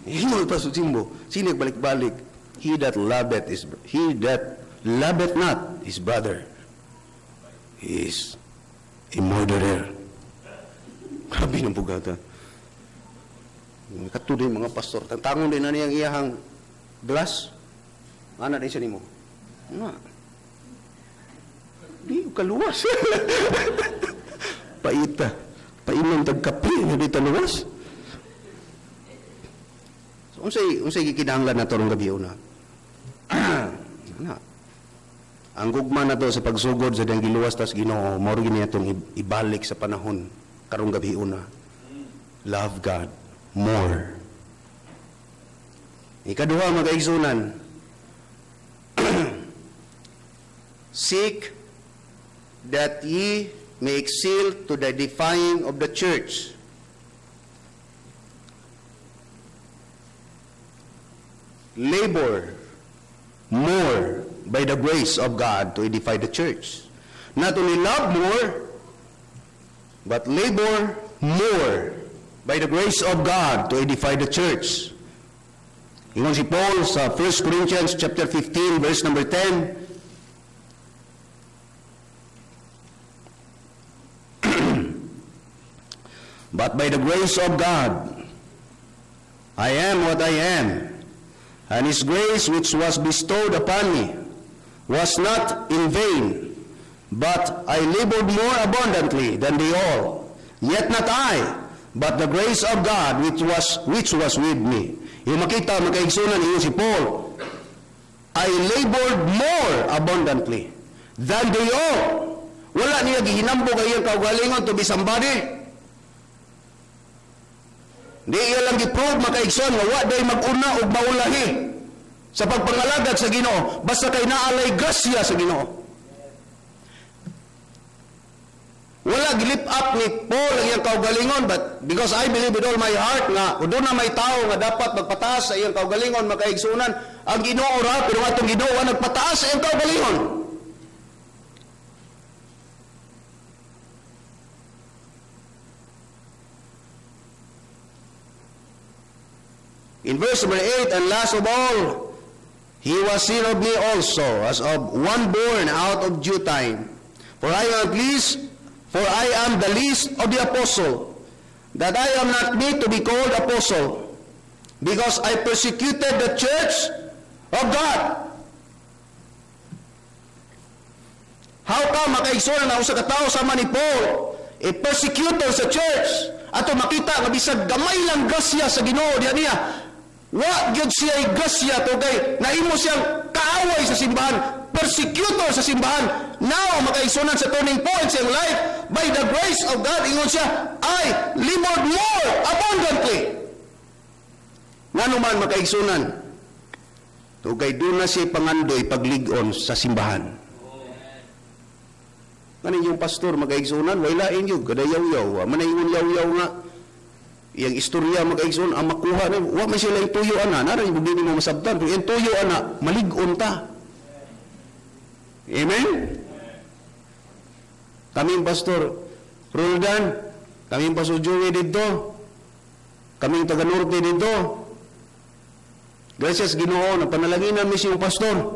[SPEAKER 1] Yung pasujing mo, sino balik-balik? He that loveth not his brother is a murderer. Grabe ng bugata. Katuloy mga pastor. Tantangon din na niyang iyahang glass. Ano din siya ni mo? Ano? Di, kaluwas. Paita. Painom tagkapi. Hindi taluwas. So, unsay gikinahanglan na torong gabi una. Ano? Ang gugma na to sa pagsugod sa diyang giluwas tas Ginoo, mao gini atong ibalik sa panahon karong gabi una. Love God more. Ikaduha mga kaigsunan. Seek that ye may excel to the edifying of the church. Labor more by the grace of God to edify the church. Not only love more, but labor more by the grace of God to edify the church. Ingon si Paul sa 1 Corinthians chapter 15 verse number 10. But by the grace of God, I am what I am, and His grace which was bestowed upon me was not in vain, but I labored more abundantly than they all. Yet not I, but the grace of God which was with me. Yung makita, magkaigsunan iyo si Paul, I labored more abundantly than they all. Wala niya gihinambo kayong kaugalingon to be somebody. Di iya lang giprove makaigsunan nga wa day mag-una og maulahi sa pagpangalagad sa Ginoo basta kay naalay grasya sa Ginoo. Wala gilip up ni Paul ang iyang kaugalingon, but because I believe with all my heart nga doon na may tao nga dapat magpataas sa iyang kaugalingon, makaigsunan ang Ginoo ra, pero atong Ginoo nagpataas sa iyang kaugalingon. In verse number 8, and last of all, he was seen of me also, as of one born out of due time. For I am the least of the apostle, that I am not meet to be called apostle, because I persecuted the church of God. How come makaigsunan na usa ka tawo sama ni Paul, a persecutor sa church, ato makita nga bisag gamay lang grasya sa Ginoo diha niya. Wa gyud siya grasya to kay naimo siyang kaaway sa simbahan, persecutor sa simbahan. Now makaigsunan sa turning point sa iyang life, by the grace of God, ingon siya, I labored more abundantly. Ngano man makaigsunan, to kay doon na siya pangandoy paglig-on sa simbahan. Kanin yung pastor makaigsunan, wailain yun, kada yaw-yaw, manaingon yaw-yaw nga, iyang istorya makaigsunan, ang makuha na, wa may sila yung tuyo ana, naran yung bugini mo masabtan, pero yung tuyo ana, malig-on ta. Amen? Kaming pastor Roldan, kaming pastor Joey dito, kaming taga-norte dito, gracias Ginoo, napanalaginan mi siyang pastor.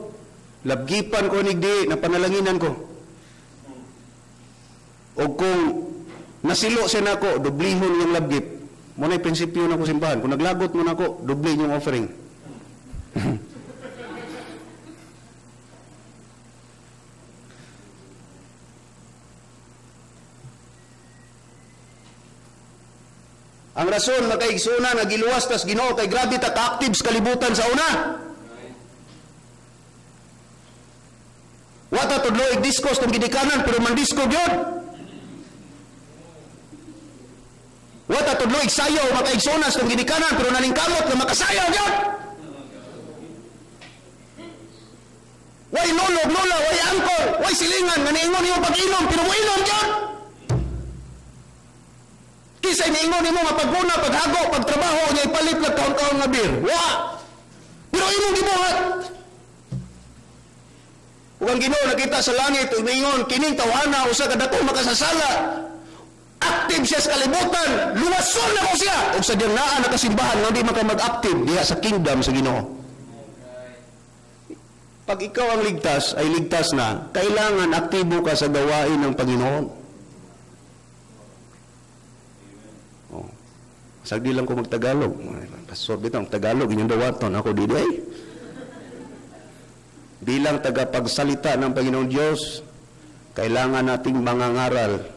[SPEAKER 1] labgipan ko nigdi na panalanginan ko. O kung nasilo siya nako, dublihon yung labgip. Muna yung prinsipyo na ko simbahan. Kung naglagot mo nako, dublihin yung offering. Ang rason na kay Igsuna nga giluwas tas Ginoo kay grabe ta ka-active sa kalibutan sa una. Wata tudlo igdiskos tong gidikanan pero mandisko gyud. Wata tudlo igsayaw maka-igsunas tong gidikanan pero nalingkamot nga makasayaw gyud. Way lulog, lula, way angkol, way silingan nga niingon yung pag-inom pero mo inom gyud. Kisay niingon nimo nga paghuna, paghago, pagtrabaho nya ipalit na kaon-kaon nga beer. Wa. Pero imong gibuhat. Ug ang Ginoo nakita sa langit ug niingon kining tawhana usa ka dako makasasala. Active siya sa kalibutan, luwason na ko siya. Ug sa diyang naa nakasimbahan nga di man ka mag-active diha sa kingdom sa Ginoo. Pag ikaw ang ligtas ay ligtas na, kailangan aktibo ka sa gawain ng Panginoon. Sagdi lang ko magtagalog. Pastor bitong Tagalog inyong dawaton ako di day. Bilang tagapagsalita ng Panginoon Diyos, kailangan nating mangangaral.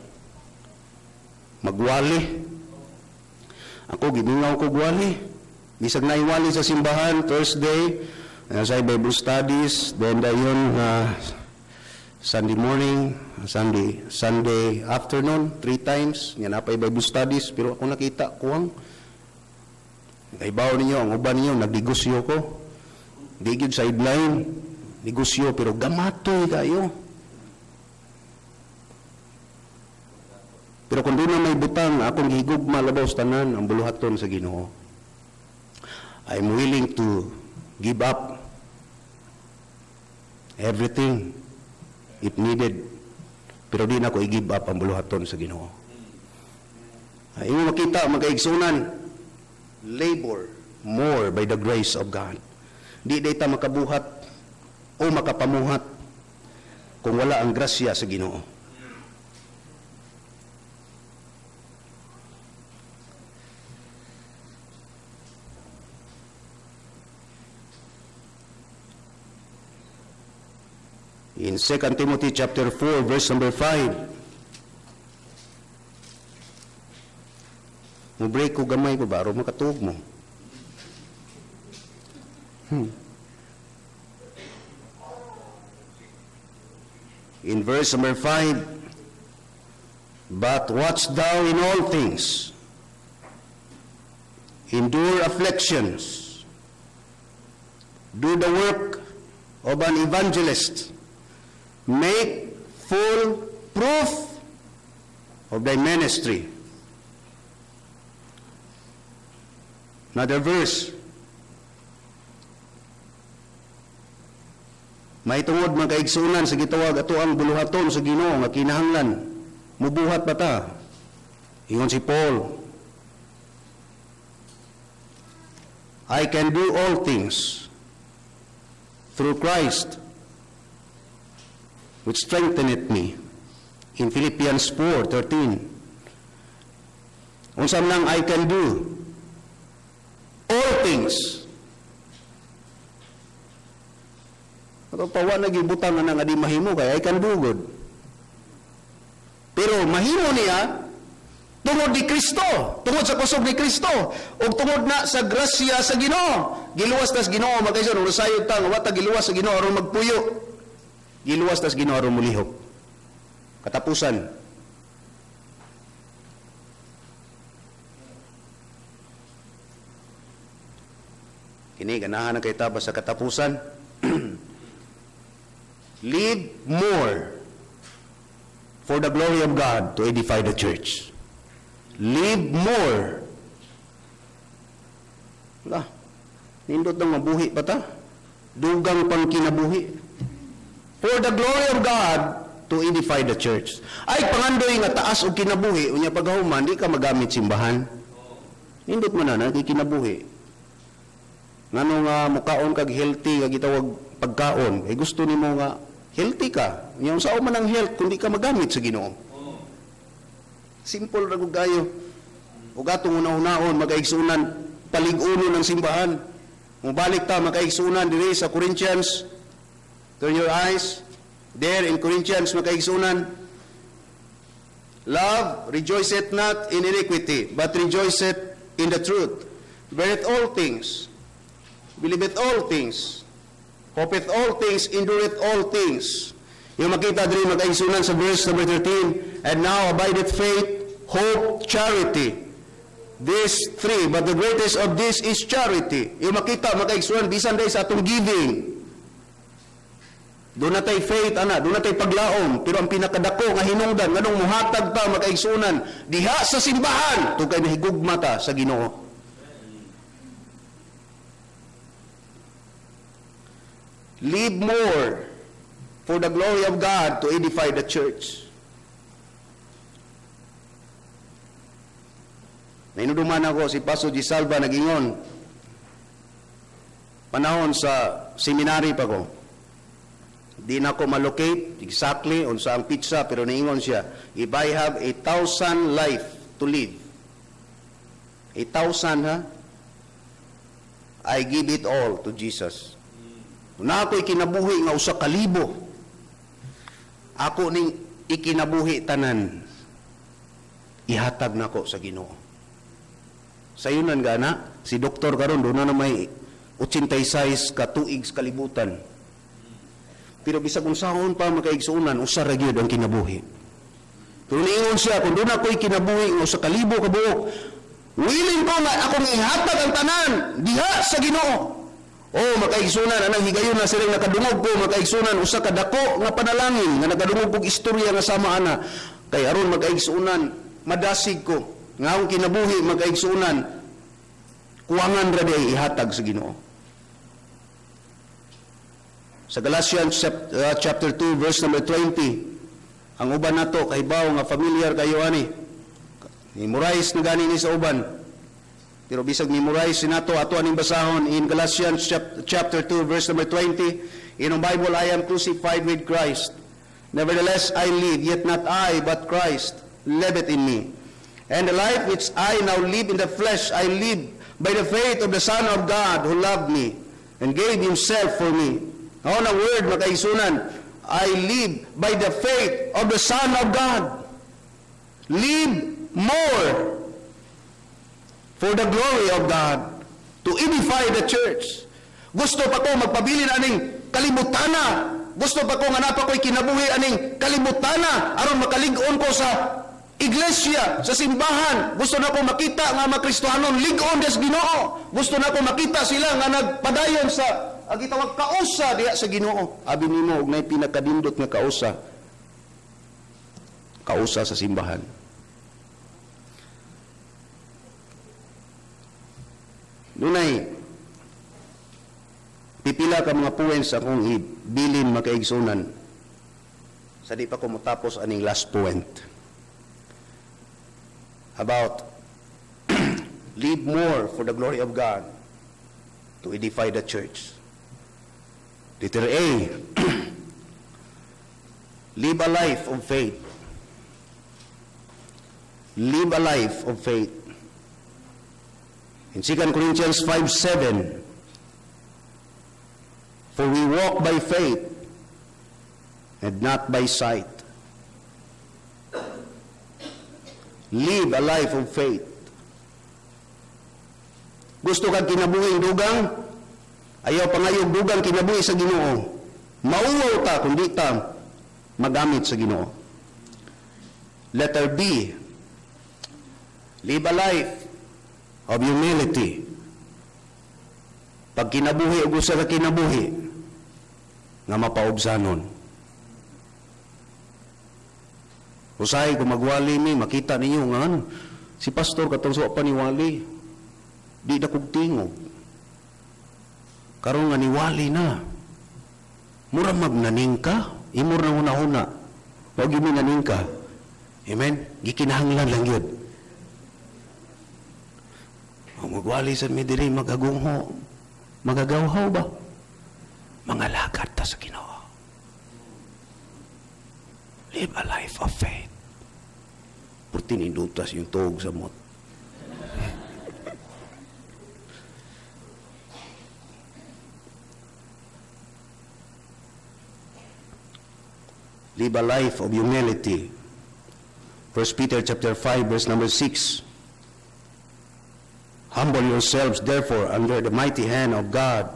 [SPEAKER 1] Magwali. Ako gimingaw ko gwali. Bisag na iwali sa simbahan Thursday, sa Bible studies, then dayon Sunday morning, Sunday afternoon, 3 times, nga napay Bible studies, pero ako nakita, kuwang, naibaw ninyo, ang uban ninyo, nagdigusyo ko, digid sideline, digusyo, pero gamatoy kayo. Pero kung doon na may butang, akong higugma labaw sa tanan, ang buluhaton sa Ginoo. I'm willing to give up everything if needed. Pero di na ko i-give up ang buluhaton sa Ginoo. Ay mo makita magkaigsunan, labor more by the grace of God. Di dayta makabuhat o makapamuhat kung wala ang grasya sa Ginoo. In 2 Timothy chapter 4, verse number 5. Mo-break ko gamay ko ba? Aron makatuog mo. In verse number 5, but watch thou in all things, endure afflictions, do the work of an evangelist, make full proof of thy ministry. Another verse. May tungod mga kaigsunan sa gitawag ato ang buluhaton sa Ginoo nga kinahanglan. Mubuhat ba ta? Ingon si Paul, I can do all things through Christ which strengtheneth me. In Philippians 4:13. Unsa man I can do all things. Pero pawa nagibutang na nga di mahimo kay I can do good. Pero mahimo niya tungod ni Kristo, tungod sa kusog ni Kristo, ug tungod na sa grasya sa Ginoo. Giluwas tas Ginoo magayson ug sayod ta nga wa ta giluwas sa Ginoo aron magpuyo. Giluwas tas Ginoo aron mulihok. Katapusan. Kini ganahan na kay tabas sa katapusan. Live more for the glory of God to edify the church. Live more. Wala. Nindot nang mabuhi pa ta. Dugang pang kinabuhi. For the glory of God to edify the church. Ay pangandoy nga taas og kinabuhi unya paghuman di ka magamit simbahan. Nindot man na kay kinabuhi. Ngano nga mukaon kag healthy nga gitawag pagkaon, ay gusto nimo nga healthy ka. Yung sao man ang health kundi ka magamit sa Ginoo. Simple ra gud kayo. Ug atong una-unaon magaigsunan palig-uno ng simbahan. Mubalik ta makaigsunan diri sa Corinthians. Turn your eyes there in Corinthians makaigsunan. Love rejoiceth not in iniquity, but rejoiceth in the truth. Beareth all things, believeth all things, hopeth all things, endureth all things. Yung makita diri mag-aigsunan sa verse number 13, and now abideth faith, hope, charity. These three, but the greatest of this is charity. Yung makita mag-aigsunan bisan dahil sa atong giving. Doon na tayo faith, doon na tayo paglaom. Pero ang pinakadako nga hinungdan, nganong muhatag ta mag-aigsunan, diha sa simbahan, ito kayo nahigugma ta sa Ginoo. Live more for the glory of God to edify the church. Nainuduman ako si Pastor G. Salva nagingon. Panahon sa seminary pa ko. Di na ko malocate exactly on sa ang pizza, pero naingon siya, if I have 1,000 life to live, 1,000 ha, I give it all to Jesus. Na ako'y kinabuhi nga usa ka libo, ako ning ikinabuhi tanan, ihatag na ko sa Ginoo. Sayunan gana, si doktor karon doon na may 86 ka tuig sa kalibutan. Pero bisag unsahon pa makaigsunan, usa ra gyud ang kinabuhi. Pero niingon siya, kung doon ako'y kinabuhi nga usa ka libo ka buok, willing ko nga akong ihatag ang tanan diha sa Ginoo. Makaigsunan, anang higayon na silang nakadungog ko, makaigsunan, usa ka dako nga panalangin, nga nakadungog kong istorya nga sama ana. Kay aron makaigsunan, madasig ko, nga akong kinabuhi, makaigsunan, kuwangan ra day ihatag sa Ginoo. Sa Galatians chapter 2, verse number 20, ang uban nato, kahibaw nga familiar kayo ani, memorize na gani ni sa uban. Pero bisag memorize nato ato aning basahon in Galatians chapter 2 verse number 20, in the Bible, I am crucified with Christ. Nevertheless I live, yet not I, but Christ liveth in me. And the life which I now live in the flesh, I live by the faith of the Son of God who loved me and gave himself for me. Ako na word makaisunan, I live by the faith of the Son of God. Live more for the glory of God, to edify the church. Gusto pa ko magpabilin aning kalimutana. Gusto pa ko nga napa ko'y kinabuhi aning kalimutana aron makalig-on ko sa iglesia, sa simbahan. Gusto na ko makita nga mga Kristohanon lig-on des Ginoo. Gusto na ko makita sila nga nagpadayon sa gitawag kausa diha sa Ginoo. Abi nimo og nay pinakadindot nga kausa. Kausa sa simbahan. Dunay pipila ka mga points akong ibilin makaigsunan sa di pa ko matapos aning last point about live more for the glory of God to edify the church. Letter A, live a life of faith. Live a life of faith. In 2 Corinthians 5:7, for we walk by faith and not by sight. Live a life of faith. Gusto kang kinabuhi dugang? Ayaw pangayog dugang kinabuhi sa Ginoo. Mauwaw ta kung di ta magamit sa Ginoo. Letter B, live a life of humility. Pag kinabuhi o gusto ka kinabuhi, nga mapaubsanon. Usahay kung magwali mi, makita ninyo nga si pastor katong suwa pa niwali. Di na kong tingog. Karong nga niwali na. Mura magnaning ka, imur na huna-huna. Huwag yung naning ka. Amen? Gikinahanglan lang yun. Magwali sa midiri, magagungho. Magagawhaw ba? Mga lagad ta sa Ginoo. Live a life of faith. Puti ninutas yung tuog sa mot. Live a life of humility. 1 Peter chapter 5, verse number 6. Humble yourselves, therefore, under the mighty hand of God,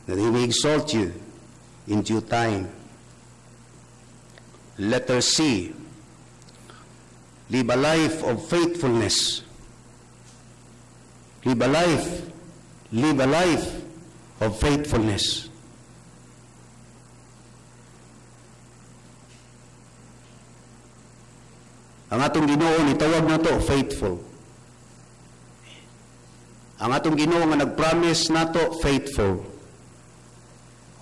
[SPEAKER 1] that He may exalt you in due time. Letter C. Live a life of faithfulness. Live a life of faithfulness. Ang atong Ginoo ni tawag na to faithful. Ang atong Ginoo nga nag-promise nato faithful.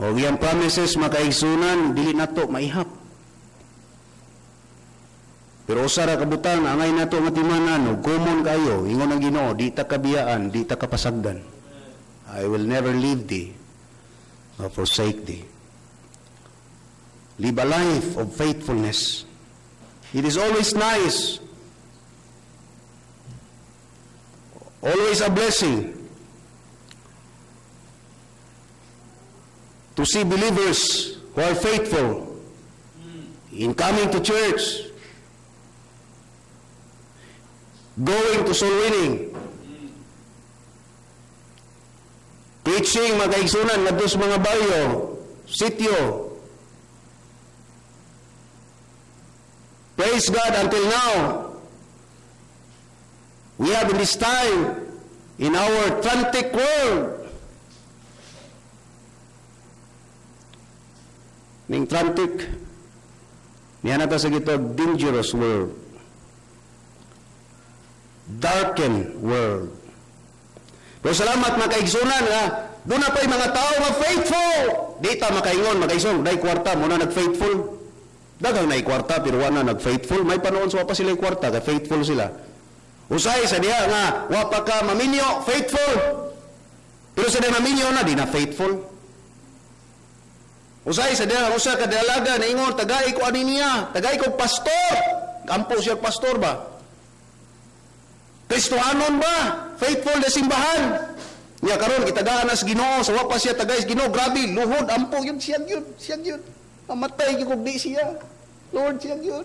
[SPEAKER 1] O iyang promises makaigsunan dili nato maihap. Pero usa ra kabutan angay nato nga timanan og common kayo ingon ang Ginoo di ta kabiyaan, di ta kapasagdan. I will never leave thee or forsake thee. Live a life of faithfulness. It is always nice, always a blessing to see believers who are faithful in coming to church, going to soul winning, preaching magaigsunan ngadto sa mga baryo, sityo. Praise God, until now, we have in this time, in our frantic world, ning frantic, niya nata sa gitog, dangerous world, darkened world. Pero salamat makaigsunan nga, doon na pa'y mga tao nga faithful. Di ta makaingon, makaigsun, dahil kwarta, muna nag-faithful. Dagang na ikwarta, pero wala nag-faithful. May panoon sa wapa sila ikwarta, kaya faithful sila. Usay sa diha nga, wapa ka maminyo, faithful. Pero sa diha maminyo na, di na faithful. Usay sa diha, usa ka dalaga, na ingon, tagay ko ani niya, tagay ko pastor. Kampo siya pastor ba? Kristohanon ba? Faithful na simbahan. Niya karon kitagaan na sa Ginoo, sa wapa siya tagay sa Ginoo, grabe, luhod, ampo, yun, siyag yun. Mamatay kung di siya. Lord, siyag yun.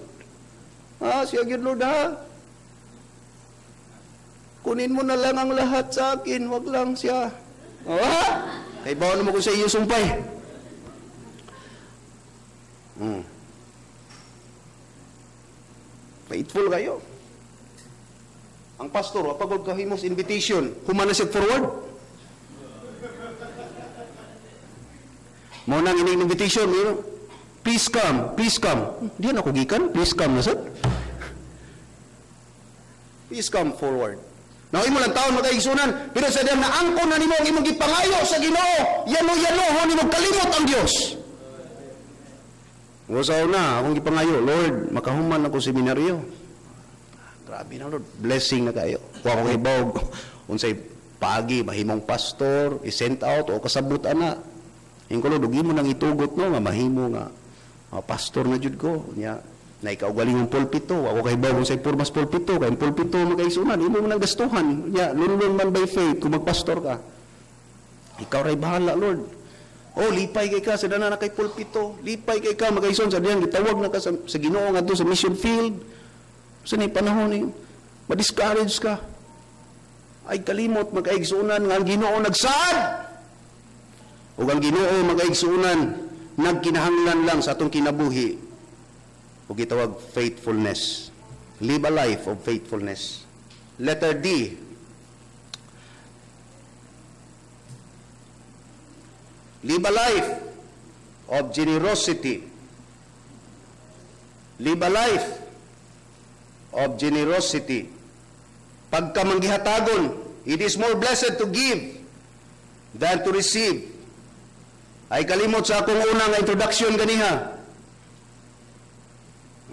[SPEAKER 1] Siyag yun, Lord, ha? Kunin mo na lang ang lahat sa akin, wag lang siya. Kay bawal mo ko sa iyo sumpay. Faithful kayo. Ang pastor, pagod kahimos invitation, humana siya forward. Mo nang invitation, please come, please come. Diyan ako gikan, please come na sad. Please come forward. Now, imo lang taon makaigsunan, pero sa diyan na angkon na nimo ang imong gipangayo sa Ginoo, yano ho nimo kalimot ang Dios. Usaw na akong gipangayo, Lord, makahuman ako seminaryo. Grabe na, Lord, blessing na kayo. Wa ko ibog unsay pagi mahimong pastor, i-send out o kasabot ana. Ingko Lord, dugi mo nang itugot no, mahimo nga pastor na jud ko nya na ikaw galing ng pulpito ako kay bawon sa pormas pulpito kay pulpito magaisunan imo man ang gastuhan nya lunlon man by faith kung magpastor ka ikaw ray bahala Lord lipay kay ka sa dana na kay pulpito lipay kay ka magaison sa diyan gitawag na ka sa Ginoo ngadto sa mission field sa ni panahon ni ma-discourage ka ay kalimot magaigsunan nga ang Ginoo nagsaad ug ang Ginoo magaigsunan nagkinahanglan lang sa atong kinabuhi o gitawag faithfulness. Live a life of faithfulness. Letter D. Live a life of generosity. Live a life of generosity. Pagka manggihatagon, it is more blessed to give than to receive. Ay kalimot sa akong unang introduction ganiha.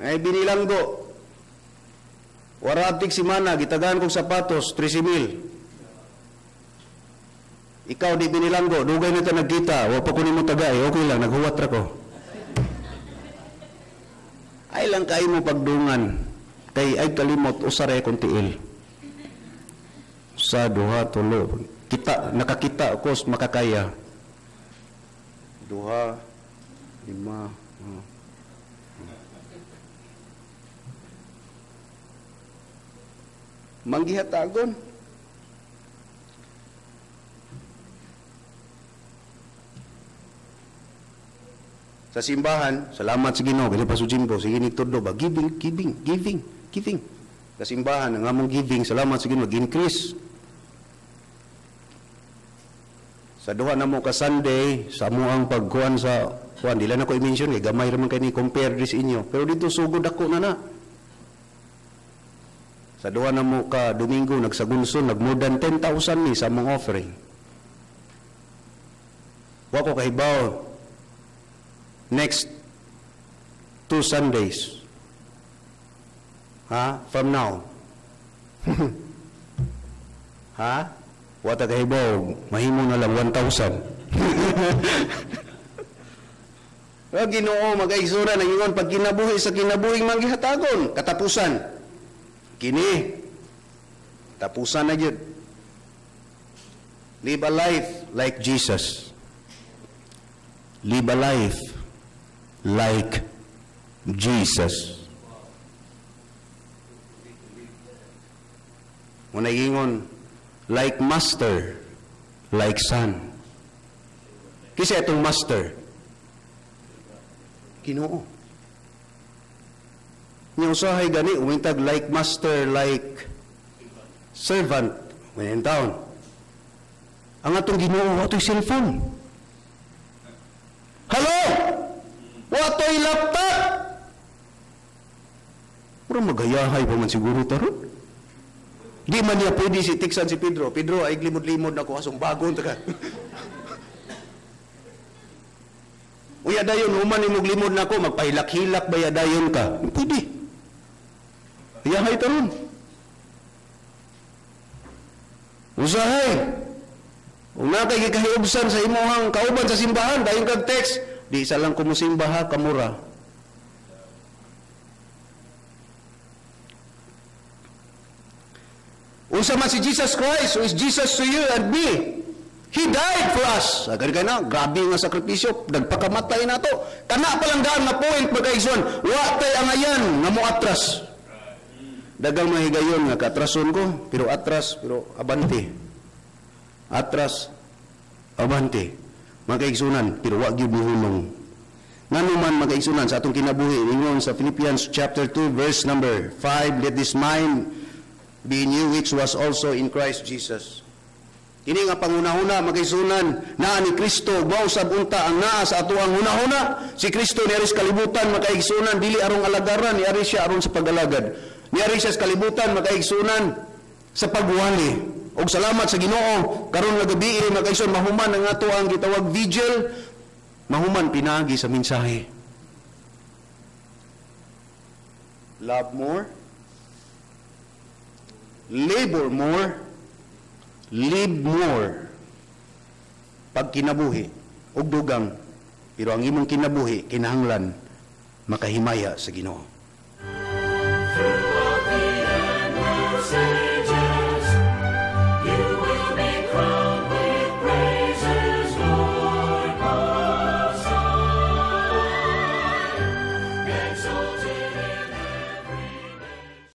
[SPEAKER 1] Ay binilanggo. Warabtig si mana, gitagaan kong sapatos, 13,000. Ikaw di binilanggo, dugay na ta nagkita, wa pa kunin mo tagay, okay lang, naghuwat ra ko. Ay lang kayo mo pagdungan, kay ay kalimot, usare kong tiil. Sa duha, tulo, kita, nakakita ako, makakaya. Duha, 5, manggihatagon. Sa simbahan, salamat sa Ginoo, gani pasujimbo, sige ni todo ba, giving. Sa simbahan, ang among giving, salamat sa Ginoo, increase. Sa duha na mo ka Sunday, sa amuang pagkuhan sa kuan, dila na ko i-mention, kay gamay raman kayo ni compare this inyo. Pero dito sugod ako na. Sa duha na mo ka Domingo, nagsagunson, nag more than 10,000 ni sa among offering. Wa ko kahibaw. Next 2 Sundays. From now. Wata kahibaw, mahimo na lang 1,000. Ginoo, mag-aisura ng ingon, pag kinabuhi sa kinabuhing manggihatagon, katapusan. Kini, tapusan na yun. Live a life like Jesus. Live a life like Jesus. Muna ingon, like master, like son. Kasi itong master, Ginoo. Yung usahay gani, umintag like master, like servant, when in town. Ang atong Ginoo, wato'y cellphone. Hello? Wato'y laptop? Murang magayahay pa man siguro taron. Di man niya pwede si tiksan si Pedro. Pedro, ay limod-limod na ko, asong bagon taka. Uya dayon, human ni limod na ko, magpahilak-hilak ba ya dayon ka? Pwede. Yahay taron. Usahay. Kung nakay kahiubsan sa imuhang kauban sa simbahan, dayon kag text, di isa lang kumusimbaha, kamura. Unsa man si Jesus Christ, who is Jesus to you and me. He died for us. Agad ka na, grabe nga sakripisyo, nagpakamatay na to. Kana palang daan na point, magkaigsuan, watay ang ayan, nga mo atras. Dagang mahigayon nga, katrason ko, pero atras, pero abante. Atras, abante. Magkaigsunan, pero wag yun buhulong. Nga naman magkaigsunan, sa atong kinabuhi, ingon sa Philippians chapter 2, verse number 5, let this mind be in you, which was also in Christ Jesus. Ini nga panguna-huna magkaisunan naa ni Kristo mao sab unta ang naa sa atuang hunahuna. Si Kristo ni aris kalibutan makaigsunan dili arong alagaran, ni aris siya aron sa pagalagad. Ni aris siya sa kalibutan makaigsunan sa pagwali. Og salamat sa Ginoo karon nga gabi makaigsunan mahuman ang ato ang gitawag vigil, mahuman pinagi sa mensahe. Love more, labor more, live more. Pag kinabuhi og dugang, pero ang imong kinabuhi kinahanglan makahimaya sa Ginoo.